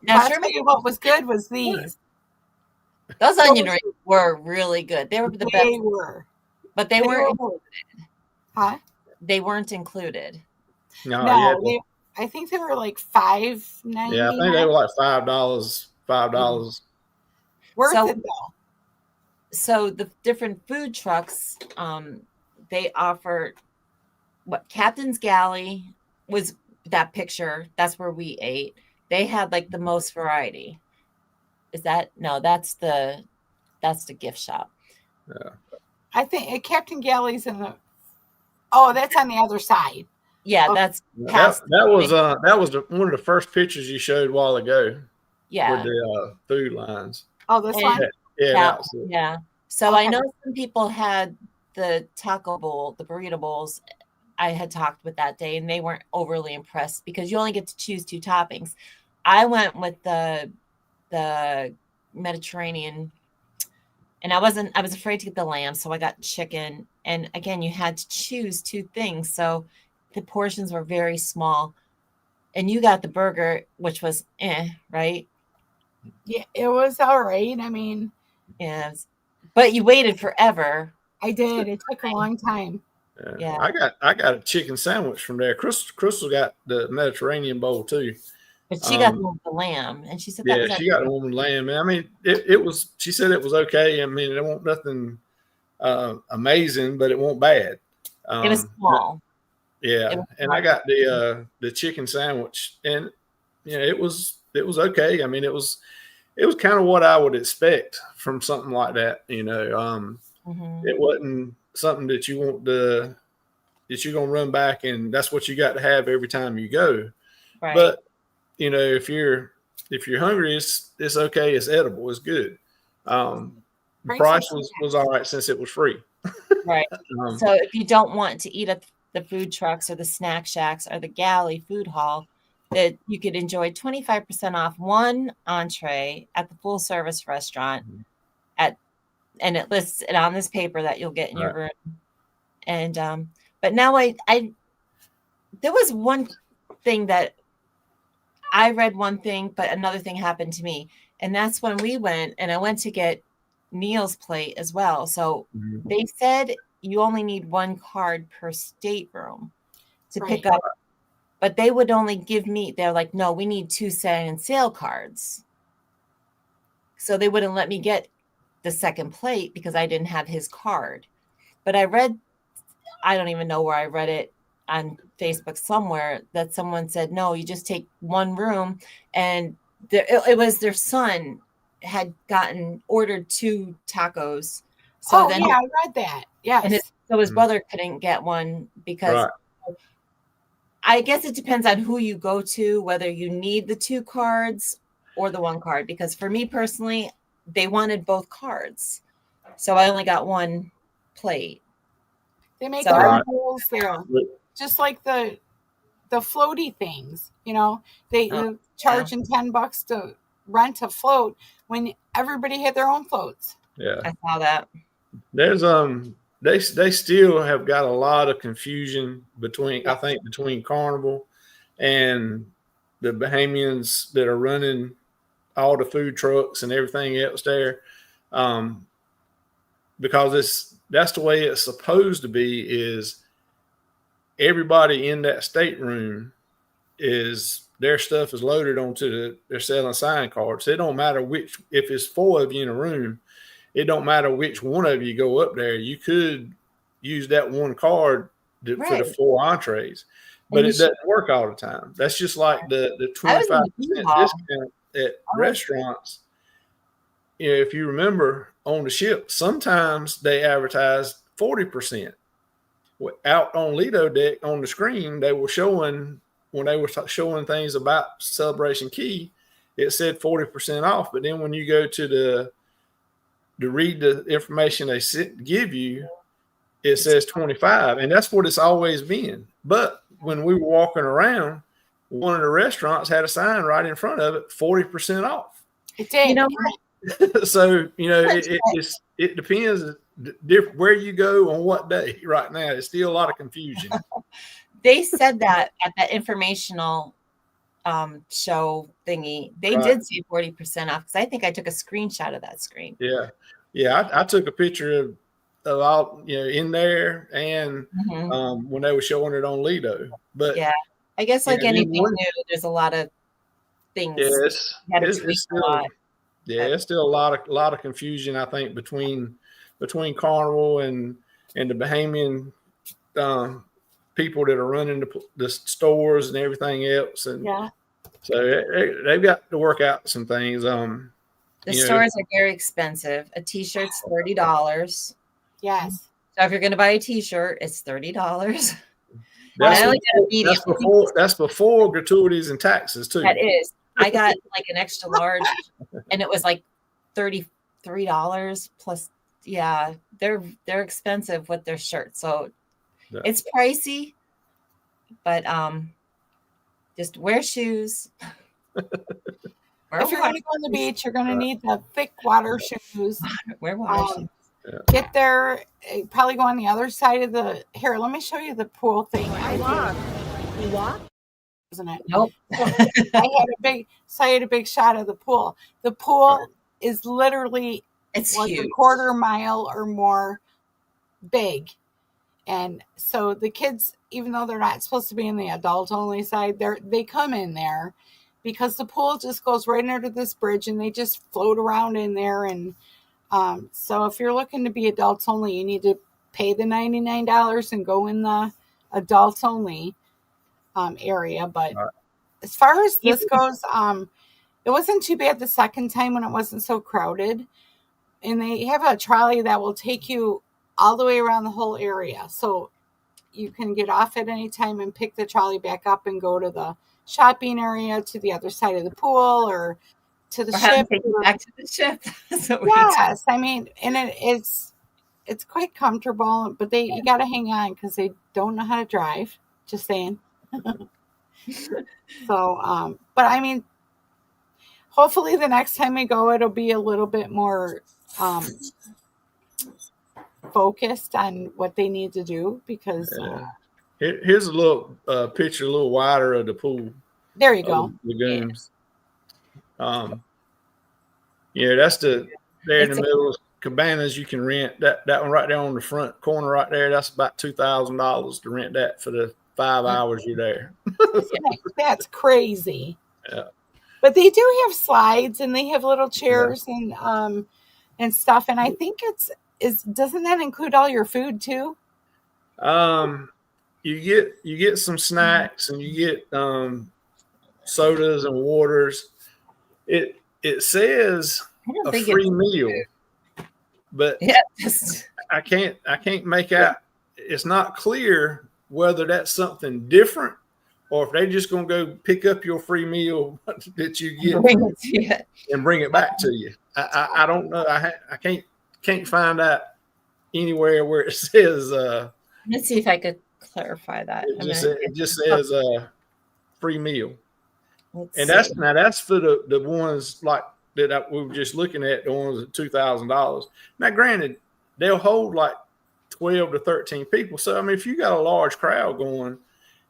Now, I'll tell you what was good was these. Those onion rings were really good. They were the best. They were. But they weren't included. Huh? They weren't included. No, I think they were like $5.99. Yeah, I think they were like $5. Worth it though. So the different food trucks, they offer what Captain's Galley was that picture. That's where we ate. They had like the most variety. Is that that's the gift shop. Yeah. I think Captain Galley's in the that's on the other side. Yeah, that's past that was one of the first pictures you showed a while ago. Yeah. With the food lines. Oh, this one? Yeah. So I know some people had the taco bowl, the burrito bowls. I had talked with that day, and they weren't overly impressed because you only get to choose 2 toppings. I went with the Mediterranean, and I was afraid to get the lamb, so I got chicken. And again, you had to choose 2 things, so the portions were very small. And you got the burger, which was right? Yeah, it was all right. I mean, but you waited forever. I did. It took a long time. Yeah. I got a chicken sandwich from there. Crystal got the Mediterranean bowl too. But she got the lamb, and she said she got the one with lamb. I mean, it was. She said it was okay. I mean, it wasn't nothing amazing, but it wasn't bad. It was small. And I got the chicken sandwich, and it was okay. I mean, it was kind of what I would expect from something like that. It wasn't something that you want that you're gonna run back, and that's what you got to have every time you go. Right. But if you're hungry, it's okay. It's edible. It's good. The price was all right since it was free. Right. So if you don't want to eat at the food trucks or the snack shacks or the galley food hall, that you could enjoy 25% off one entree at the full service restaurant and it lists it on this paper that you'll get in your room. And but now I there was one thing that I read one thing, but another thing happened to me. And that's when we went, and I went to get Neil's plate as well. So they said you only need 1 card per stateroom to pick up, but they would only give me, they're like, no, we need 2 Saturday and sale cards. So they wouldn't let me get the second plate because I didn't have his card. But I don't even know where I read it on Facebook somewhere, that someone said, no, you just take 1 room. And it was their son had ordered 2 tacos. So then I read that. Yes. And his brother couldn't get one because I guess it depends on who you go to, whether you need the 2 cards or the 1 card. Because for me personally, they wanted both cards. So I only got 1 plate. They make their own rules there. Just like the floaty things, they charging $10 to rent a float when everybody had their own floats. Yeah, I saw that. There's they still have got a lot of confusion between Carnival and the Bahamians that are running all the food trucks and everything else there, because that's the way it's supposed to be. Is everybody in that stateroom their stuff is loaded onto they're selling sign cards. It don't matter if it's 4 of you in a room, it don't matter which one of you go up there. You could use that 1 card for the 4 entrees. But it doesn't work all the time. That's just like the 25% discount at restaurants. You know, if you remember on the ship, sometimes they advertised 40%. Out on Lido deck on the screen, they were showing, when they were showing things about Celebration Key, it said 40% off. But then when you go to read the information they give you, it says 25, and that's what it's always been. But when we were walking around, one of the restaurants had a sign right in front of it, 40% off. It did. You know, So, you know, it depends where you go on what day. Right now, it's still a lot of confusion. They said that at that informational show thingy, they did say 40% off, because I think I took a screenshot of that screen. Yeah. I took a picture of all, you know, in there, and when they were showing it on Lido. But yeah, I guess like anything new, there's a lot of things. It's still a lot of confusion, I think, between Carnival and the Bahamian people that are running the stores and everything else. And so they've got to work out some things. The stores are very expensive. A t-shirt's $30. Yes. So if you're going to buy a t-shirt, it's $30. That's before gratuities and taxes too. That is. I got like an extra large, and it was like $33 plus. Yeah, they're expensive with their shirts, so it's pricey. But just wear shoes. If you're going to go on the beach, you're going to need the thick water shoes. Wear water shoes. Get there, probably go on the other side of the. Here, let me show you the pool thing. You walk? Isn't it? Nope. I had a big shot of the pool. The pool is literally like a quarter mile or more big. And so the kids, even though they're not supposed to be in the adult only side, they come in there because the pool just goes right under this bridge, and they just float around in there. And so if you're looking to be adults only, you need to pay the $99 and go in the adults only area. But as far as this goes, it wasn't too bad the second time when it wasn't so crowded. And they have a trolley that will take you all the way around the whole area. So you can get off at any time and pick the trolley back up and go to the shopping area, to the other side of the pool, or to the ship. Back to the ship. Yes, I mean, and it's quite comfortable, but you got to hang on because they don't know how to drive. Just saying. So, but I mean, hopefully the next time we go, it'll be a little bit more focused on what they need to do, because here's a little picture, a little wider of the pool. There you go. Lagoons. That's there in the middle of cabanas you can rent. That one right there on the front corner right there, that's about $2,000 to rent that for the 5 hours you're there. That's crazy. Yeah. But they do have slides, and they have little chairs and stuff. And I think doesn't that include all your food too? You get some snacks, and you get sodas and waters. It says a free meal, but I can't make out. It's not clear whether that's something different, or if they're just going to go pick up your free meal that you get and bring it back to you. I don't know. I can't find out anywhere where it says. Let's see if I could clarify that. It just says free meal. And that's for the ones like that we were just looking at, the ones at $2,000. Now, granted, they'll hold like 12 to 13 people. So, I mean, if you got a large crowd going,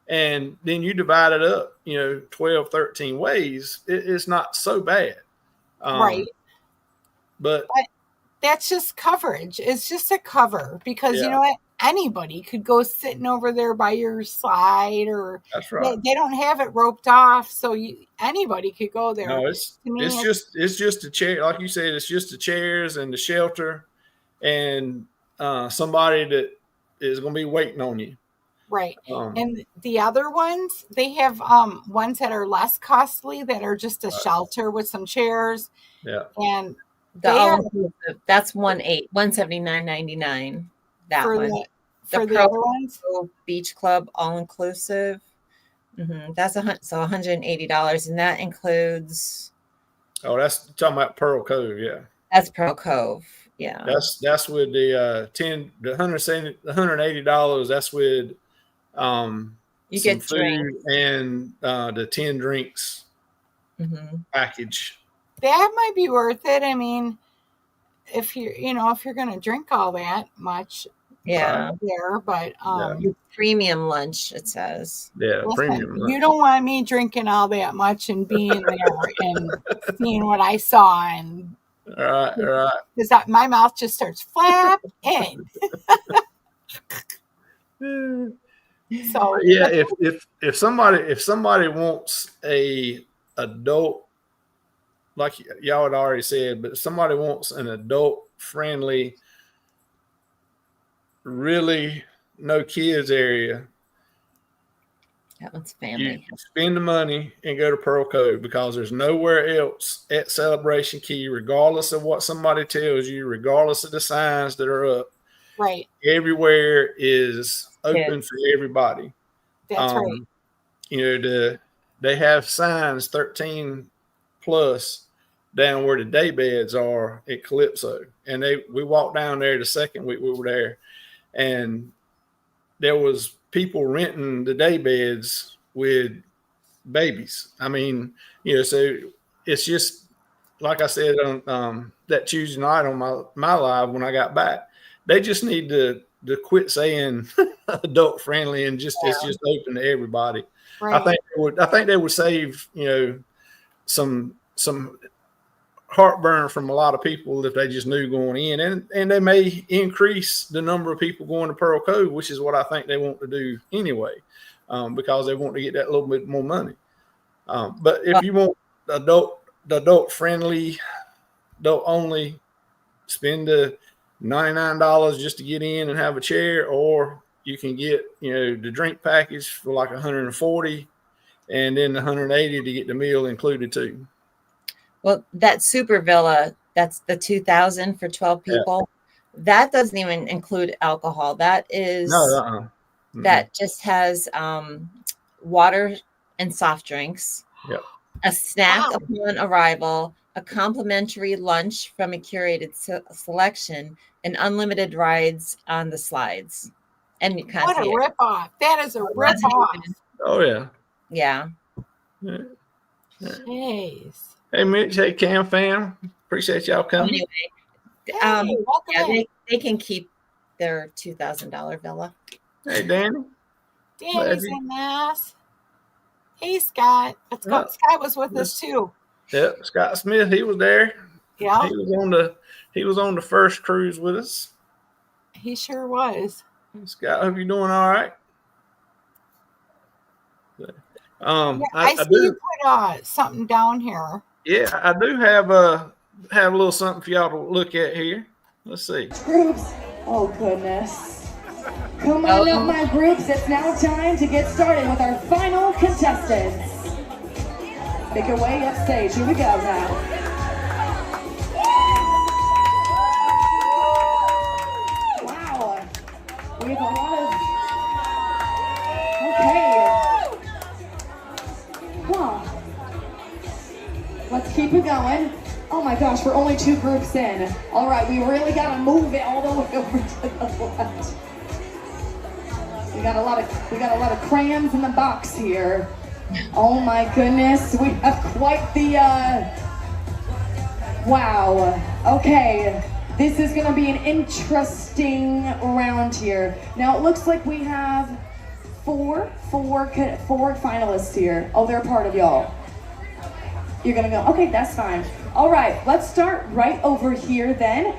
and then you divide it up, 12, 13 ways, it's not so bad. Right. But that's just coverage. It's just a cover, because you know what? Anybody could go sitting over there by your slide, or that's right. They don't have it roped off, so anybody could go there. No, it's just a chair, like you said. It's just the chairs and the shelter, and somebody that is going to be waiting on you. Right. And the other ones, they have ones that are less costly that are just a shelter with some chairs. Yeah. And that's 179.99. That for one. For the other ones? Beach Club all inclusive. That's $180, and that includes. Oh, that's talking about Pearl Cove, yeah. That's Pearl Cove, yeah. That's with the $180. That's with you some get food drinks. And the 10 drinks package. That might be worth it. I mean, if you're going to drink all that much, there, but premium lunch, it says. Yeah, listen, premium lunch. You don't want me drinking all that much and being there and seeing what I saw, and right, because my mouth just starts flapping. So yeah, if somebody wants a adult, like y'all had already said, but if somebody wants an adult friendly, really no kids area, that one's family. You spend the money and go to Pearl Cove, because there's nowhere else at Celebration Key, regardless of what somebody tells you, regardless of the signs that are up. Right. Everywhere is open for everybody. That's right. They have signs 13 plus down where the day beds are at Calypso. And we walked down there the second week we were there, and there was people renting the day beds with babies. I mean, so it's just like I said on that Tuesday night on my live when I got back. They just need to quit saying adult friendly and it's just open to everybody. Right. I think they would save some heartburn from a lot of people if they just knew going in, and they may increase the number of people going to Pearl Cove, which is what I think they want to do anyway, because they want to get that little bit more money. But if you want adult friendly, adult only, spend the $99 just to get in and have a chair, or you can get the drink package for like $140, and then the $180 to get the meal included too. Well, that Super Villa, that's the $2,000 for 12 people. Yeah. That doesn't even include alcohol. That is that just has water and soft drinks, a snack upon arrival, a complimentary lunch from a curated selection, and unlimited rides on the slides. And you what a ripoff! That is a ripoff. Oh yeah. Yeah. Jeez. Hey Mitch, hey Cam fam, appreciate y'all coming. Anyway, they can keep their $2,000 villa. Hey Danny. Danny's in Mass. Hey Scott. Scott was with us too. Yep, Scott Smith, he was there. Yeah. He was on the first cruise with us. He sure was. Scott, hope you're doing all right. I see you put something down here. Yeah, I do have a little something for y'all to look at here. Let's see. Groups. Oh goodness. Come on up, my groups. It's now time to get started with our final contestants. Make your way upstage. Here we go now. Wow. We have a lot of... Okay. Huh. Let's keep it going. Oh my gosh, we're only 2 groups in. All right, we really got to move it all the way over to the left. We got a lot of crayons in the box here. Oh my goodness, we have quite the wow. Okay, this is gonna be an interesting round here. Now it looks like we have four finalists here. Oh, they're part of y'all. You're gonna go, okay, that's fine. All right, let's start right over here then.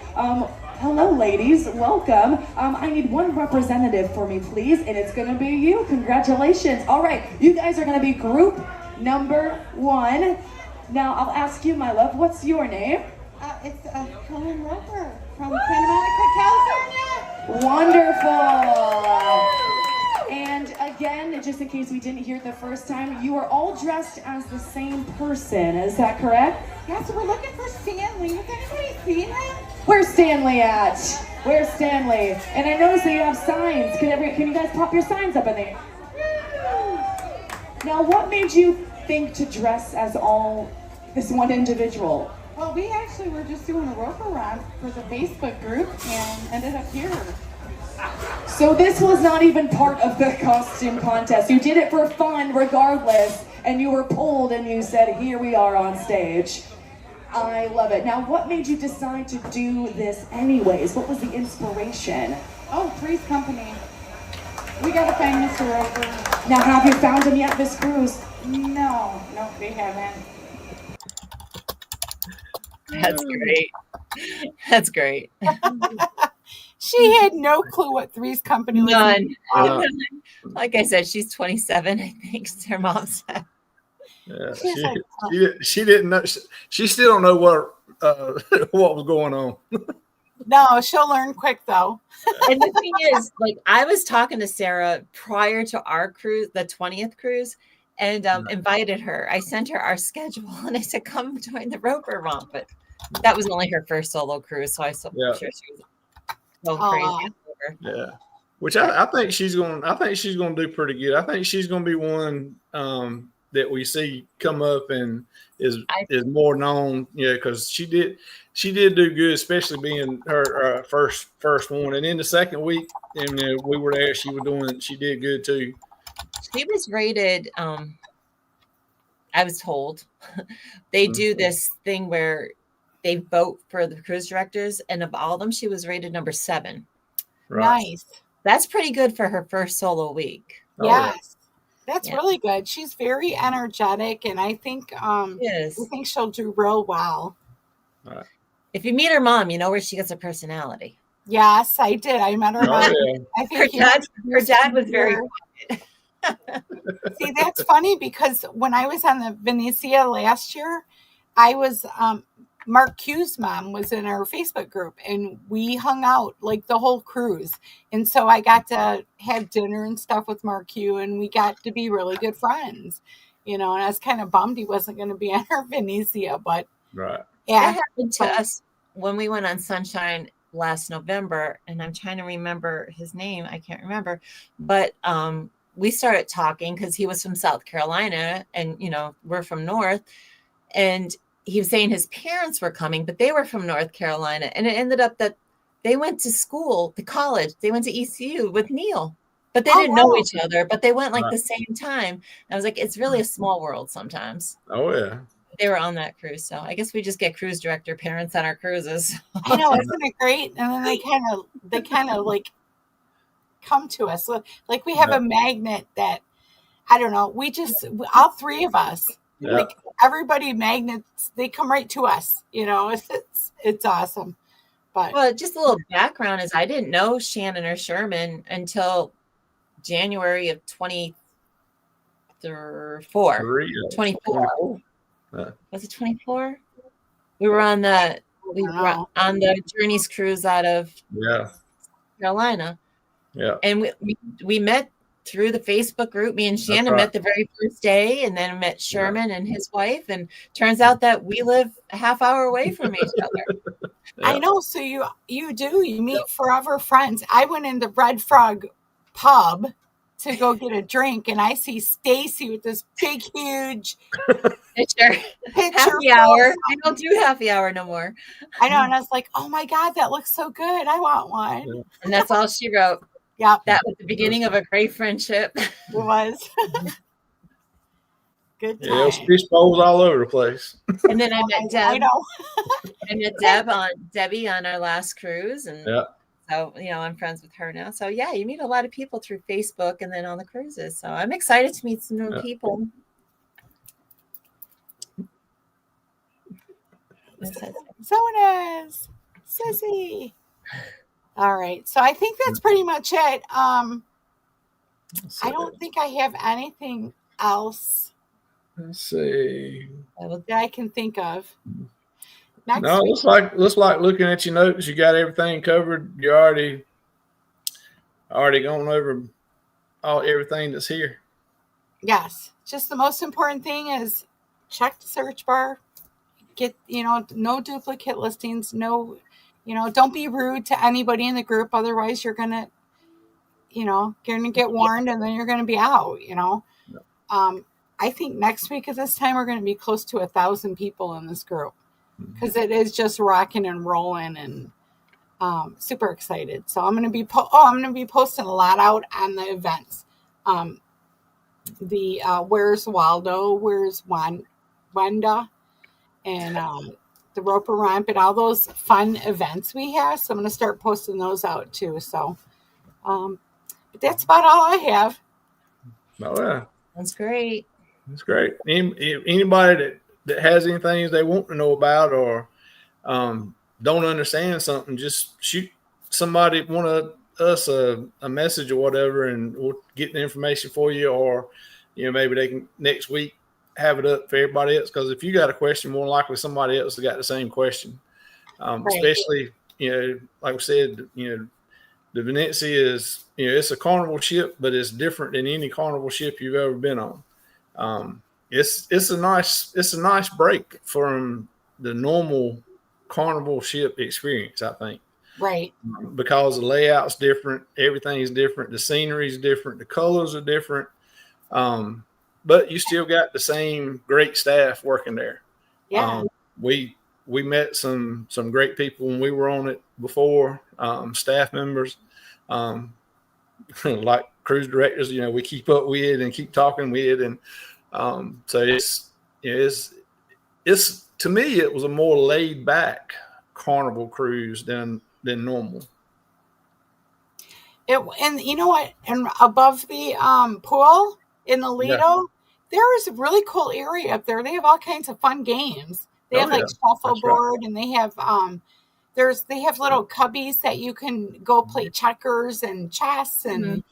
Hello, ladies, welcome. I need one representative for me, please, and it's gonna be you. Congratulations. All right, you guys are gonna be group number 1. Now, I'll ask you, my love, what's your name? It's Helen Roper from Santa Monica, California. Wonderful. And again, just in case we didn't hear it the first time, you are all dressed as the same person. Is that correct? Yeah, so we're looking for Stanley. Has anybody seen him? Where's Stanley at? Where's Stanley? And I noticed that you have signs. Can you guys pop your signs up in there? Now, what made you think to dress as this one individual? Well, we actually were just doing a roper run for the Facebook group and ended up here. So this was not even part of the costume contest. You did it for fun regardless, and you were pulled and you said, here we are on stage. I love it. Now, what made you decide to do this anyways? What was the inspiration? Oh, Three's Company. We gotta find Mr. Roper. Now, have you found him yet, Miss Cruz? No, they haven't. That's great. That's great. She had no clue what Three's Company was. None. Like I said, she's 27, I think. Her mom said. Yeah, she didn't know. She still don't know what was going on. No, she'll learn quick though. And the thing is, like, I was talking to Sarah prior to our cruise, the 20th cruise, and invited her. I sent her our schedule and I said, come join the Roper Romp. But that was only her first solo cruise, so I'm sure she was so crazy. Yeah. Which I think she's going to do pretty good. I think she's going to be one that we see come up and is more known. Yeah, because she did do good, especially being her first one. And in the second week, and we were there, she did good too. She was rated. I was told they do this thing where they vote for the cruise directors, and of all of them, she was rated number 7. Right. Nice. That's pretty good for her first solo week. Yes. That's really good. She's very energetic, and I think I think she'll do real well. All right. If you meet her mom, you know where she gets a personality. Yes, I did. I met her mom. Yeah. I think her dad was very quiet. See, that's funny because when I was on the Venezia last year, I was Mark Q's mom was in our Facebook group, and we hung out like the whole cruise. And so I got to have dinner and stuff with Mark Q, and we got to be really good friends, and I was kind of bummed he wasn't going to be on our Venezia, but right. Yeah. That happened to us when we went on Sunshine last November, and I'm trying to remember his name. I can't remember, but we started talking because he was from South Carolina and, we're from North, and he was saying his parents were coming, but they were from North Carolina. And it ended up that they went to college. They went to ECU with Neil, but they didn't know each other, but they went the same time. And I was like, it's really a small world sometimes. Oh yeah. They were on that cruise. So I guess we just get cruise director parents on our cruises. I know, isn't it great? And then they kind of like come to us. Like we have a magnet that, I don't know, all three of us, like everybody magnets, they come right to us, it's awesome. But just a little background is I didn't know Shannon or Sherman until January of 24. 24. Was it 24? We were on the Journeys cruise out of Carolina. Yeah. And we met through the Facebook group. Me and Shannon met the very first day, and then met Sherman and his wife. And turns out that we live a half hour away from each other. I know. So you meet forever friends. I went into Red Frog pub to go get a drink, and I see Stacy with this big, huge picture happy hour. I don't do happy hour no more. I know, and I was like, "Oh my God, that looks so good! I want one." Yeah. And that's all she wrote. Yeah, that was the beginning of a great friendship. It was. Good time. Yeah, fish bowls all over the place. And then I met Deb. I know. I met Debbie on our last cruise, and so I'm friends with her now. So you meet a lot of people through Facebook and then on the cruises. So I'm excited to meet some new people. Zonas, Sissy. All right, so I think that's pretty much it. I don't think I have anything else. Let's see. That I can think of. Looks like looking at your notes, you got everything covered. You already gone over everything that's here. Yes. Just the most important thing is check the search bar. Get, no duplicate listings. No, don't be rude to anybody in the group. Otherwise, you're going to get warned and then you're going to be out, I think next week at this time, we're going to be close to 1,000 people in this group because it is just rocking and rolling and super excited. So I'm going to be posting a lot out on the events. The Where's Waldo, Where's Wanda, and the Roper Romp and all those fun events we have. So I'm going to start posting those out too. So but that's about all I have. Oh yeah, That's great. that's great. Anybody that has anything they want to know about or don't understand something, just shoot somebody, one of us, a message or whatever, and we'll get the information for you. Or maybe they can next week have it up for everybody else, because if you got a question, more likely somebody else has got the same question. Right. Especially like we said, the Venezia is it's a carnival ship, but it's different than any carnival ship you've ever been on. It's a nice break from the normal carnival ship experience, I think. Right. Because the layout's different, everything is different, the scenery is different, the colors are different. But you still got the same great staff working there. Yeah. We met some great people when we were on it before, staff members, like cruise directors, we keep up with and keep talking with. And so it's to me, it was a more laid back carnival cruise than normal. And you know what? And above the pool in the Lido, there is a really cool area up there. They have all kinds of fun games. They have like shuffleboard, and they have they have little cubbies that you can go play checkers and chess, and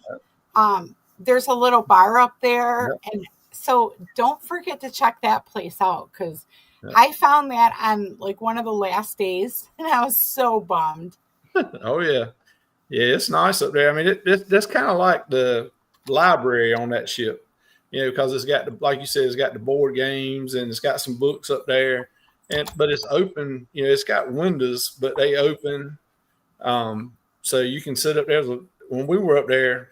there's a little bar up there. And so don't forget to check that place out, because I found that on like one of the last days, and I was so bummed. Oh yeah. Yeah, it's nice up there. I mean, that's kind of like the library on that ship, because it's got like you said, it's got the board games and it's got some books up there, but it's open. It's got windows, but they open, so you can sit up there. When we were up there,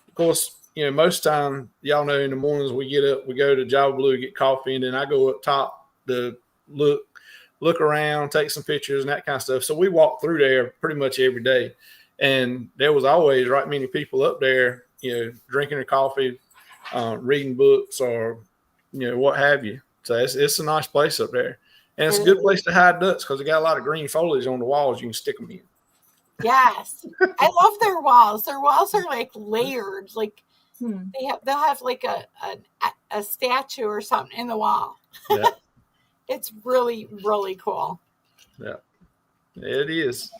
of course, most time, y'all know, in the mornings we get up, we go to Java Blue, get coffee, and then I go up top to look around, take some pictures and that kind of stuff. So we walk through there pretty much every day. And there was always right many people up there, drinking their coffee, reading books, or what have you. So it's a nice place up there, and it's a good place to hide ducks because they got a lot of green foliage on the walls. You can stick them in. Yes, I love their walls. Their walls are like layered, like they'll have like a statue or something in the wall. Yeah. It's really, really cool. Yeah, it is.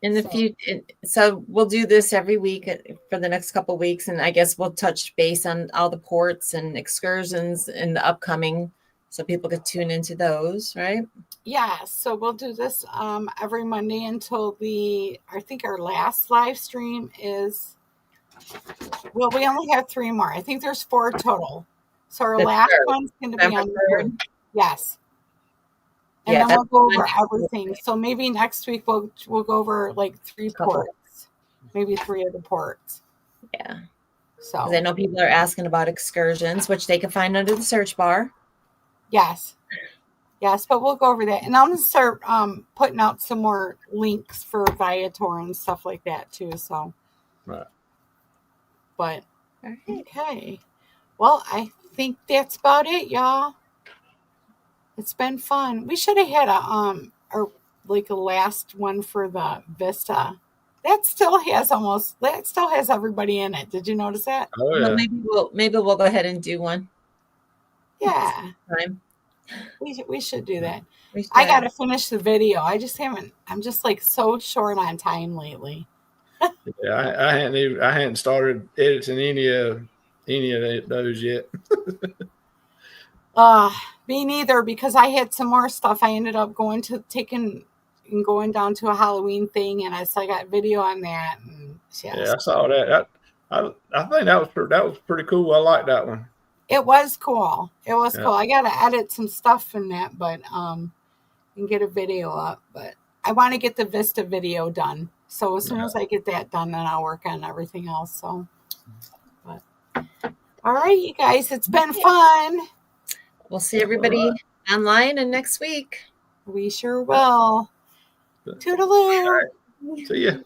In the future, so we'll do this every week for the next couple of weeks, and I guess we'll touch base on all the ports and excursions in the upcoming, so people can tune into those, right? Yeah, so we'll do this every Monday until I think our last live stream is, well, we only have 3 more. I think there's 4 total. So our last one's going to be on the 3rd. Yes. And then we'll go over everything. So maybe next week we'll go over like 3 ports, maybe 3 of the ports. Yeah. So I know people are asking about excursions, which they can find under the search bar. Yes, but we'll go over that, and I'm gonna start putting out some more links for Viator and stuff like that too. So, right. But okay, well, I think that's about it, y'all. It's been fun. We should have had a last one for the Vista. That still has everybody in it. Did you notice that? Oh yeah. Well, maybe we'll go ahead and do one. Yeah. Time. We should do that. I got to finish the video. I'm just like so short on time lately. Yeah, I hadn't started editing any of those yet. Me neither, because I had some more stuff. I ended up going down to a Halloween thing, and I got video on that. And yeah, I saw that. I think that was pretty cool. I like that one. It was cool. It was Yeah. cool. I got to edit some stuff in that, but and get a video up. But I want to get the Vista video done. So as soon as I get that done, then I'll work on everything else. So, but all right, you guys, it's been fun. We'll see everybody online and next week. We sure will. Toodaloo. All right. See ya.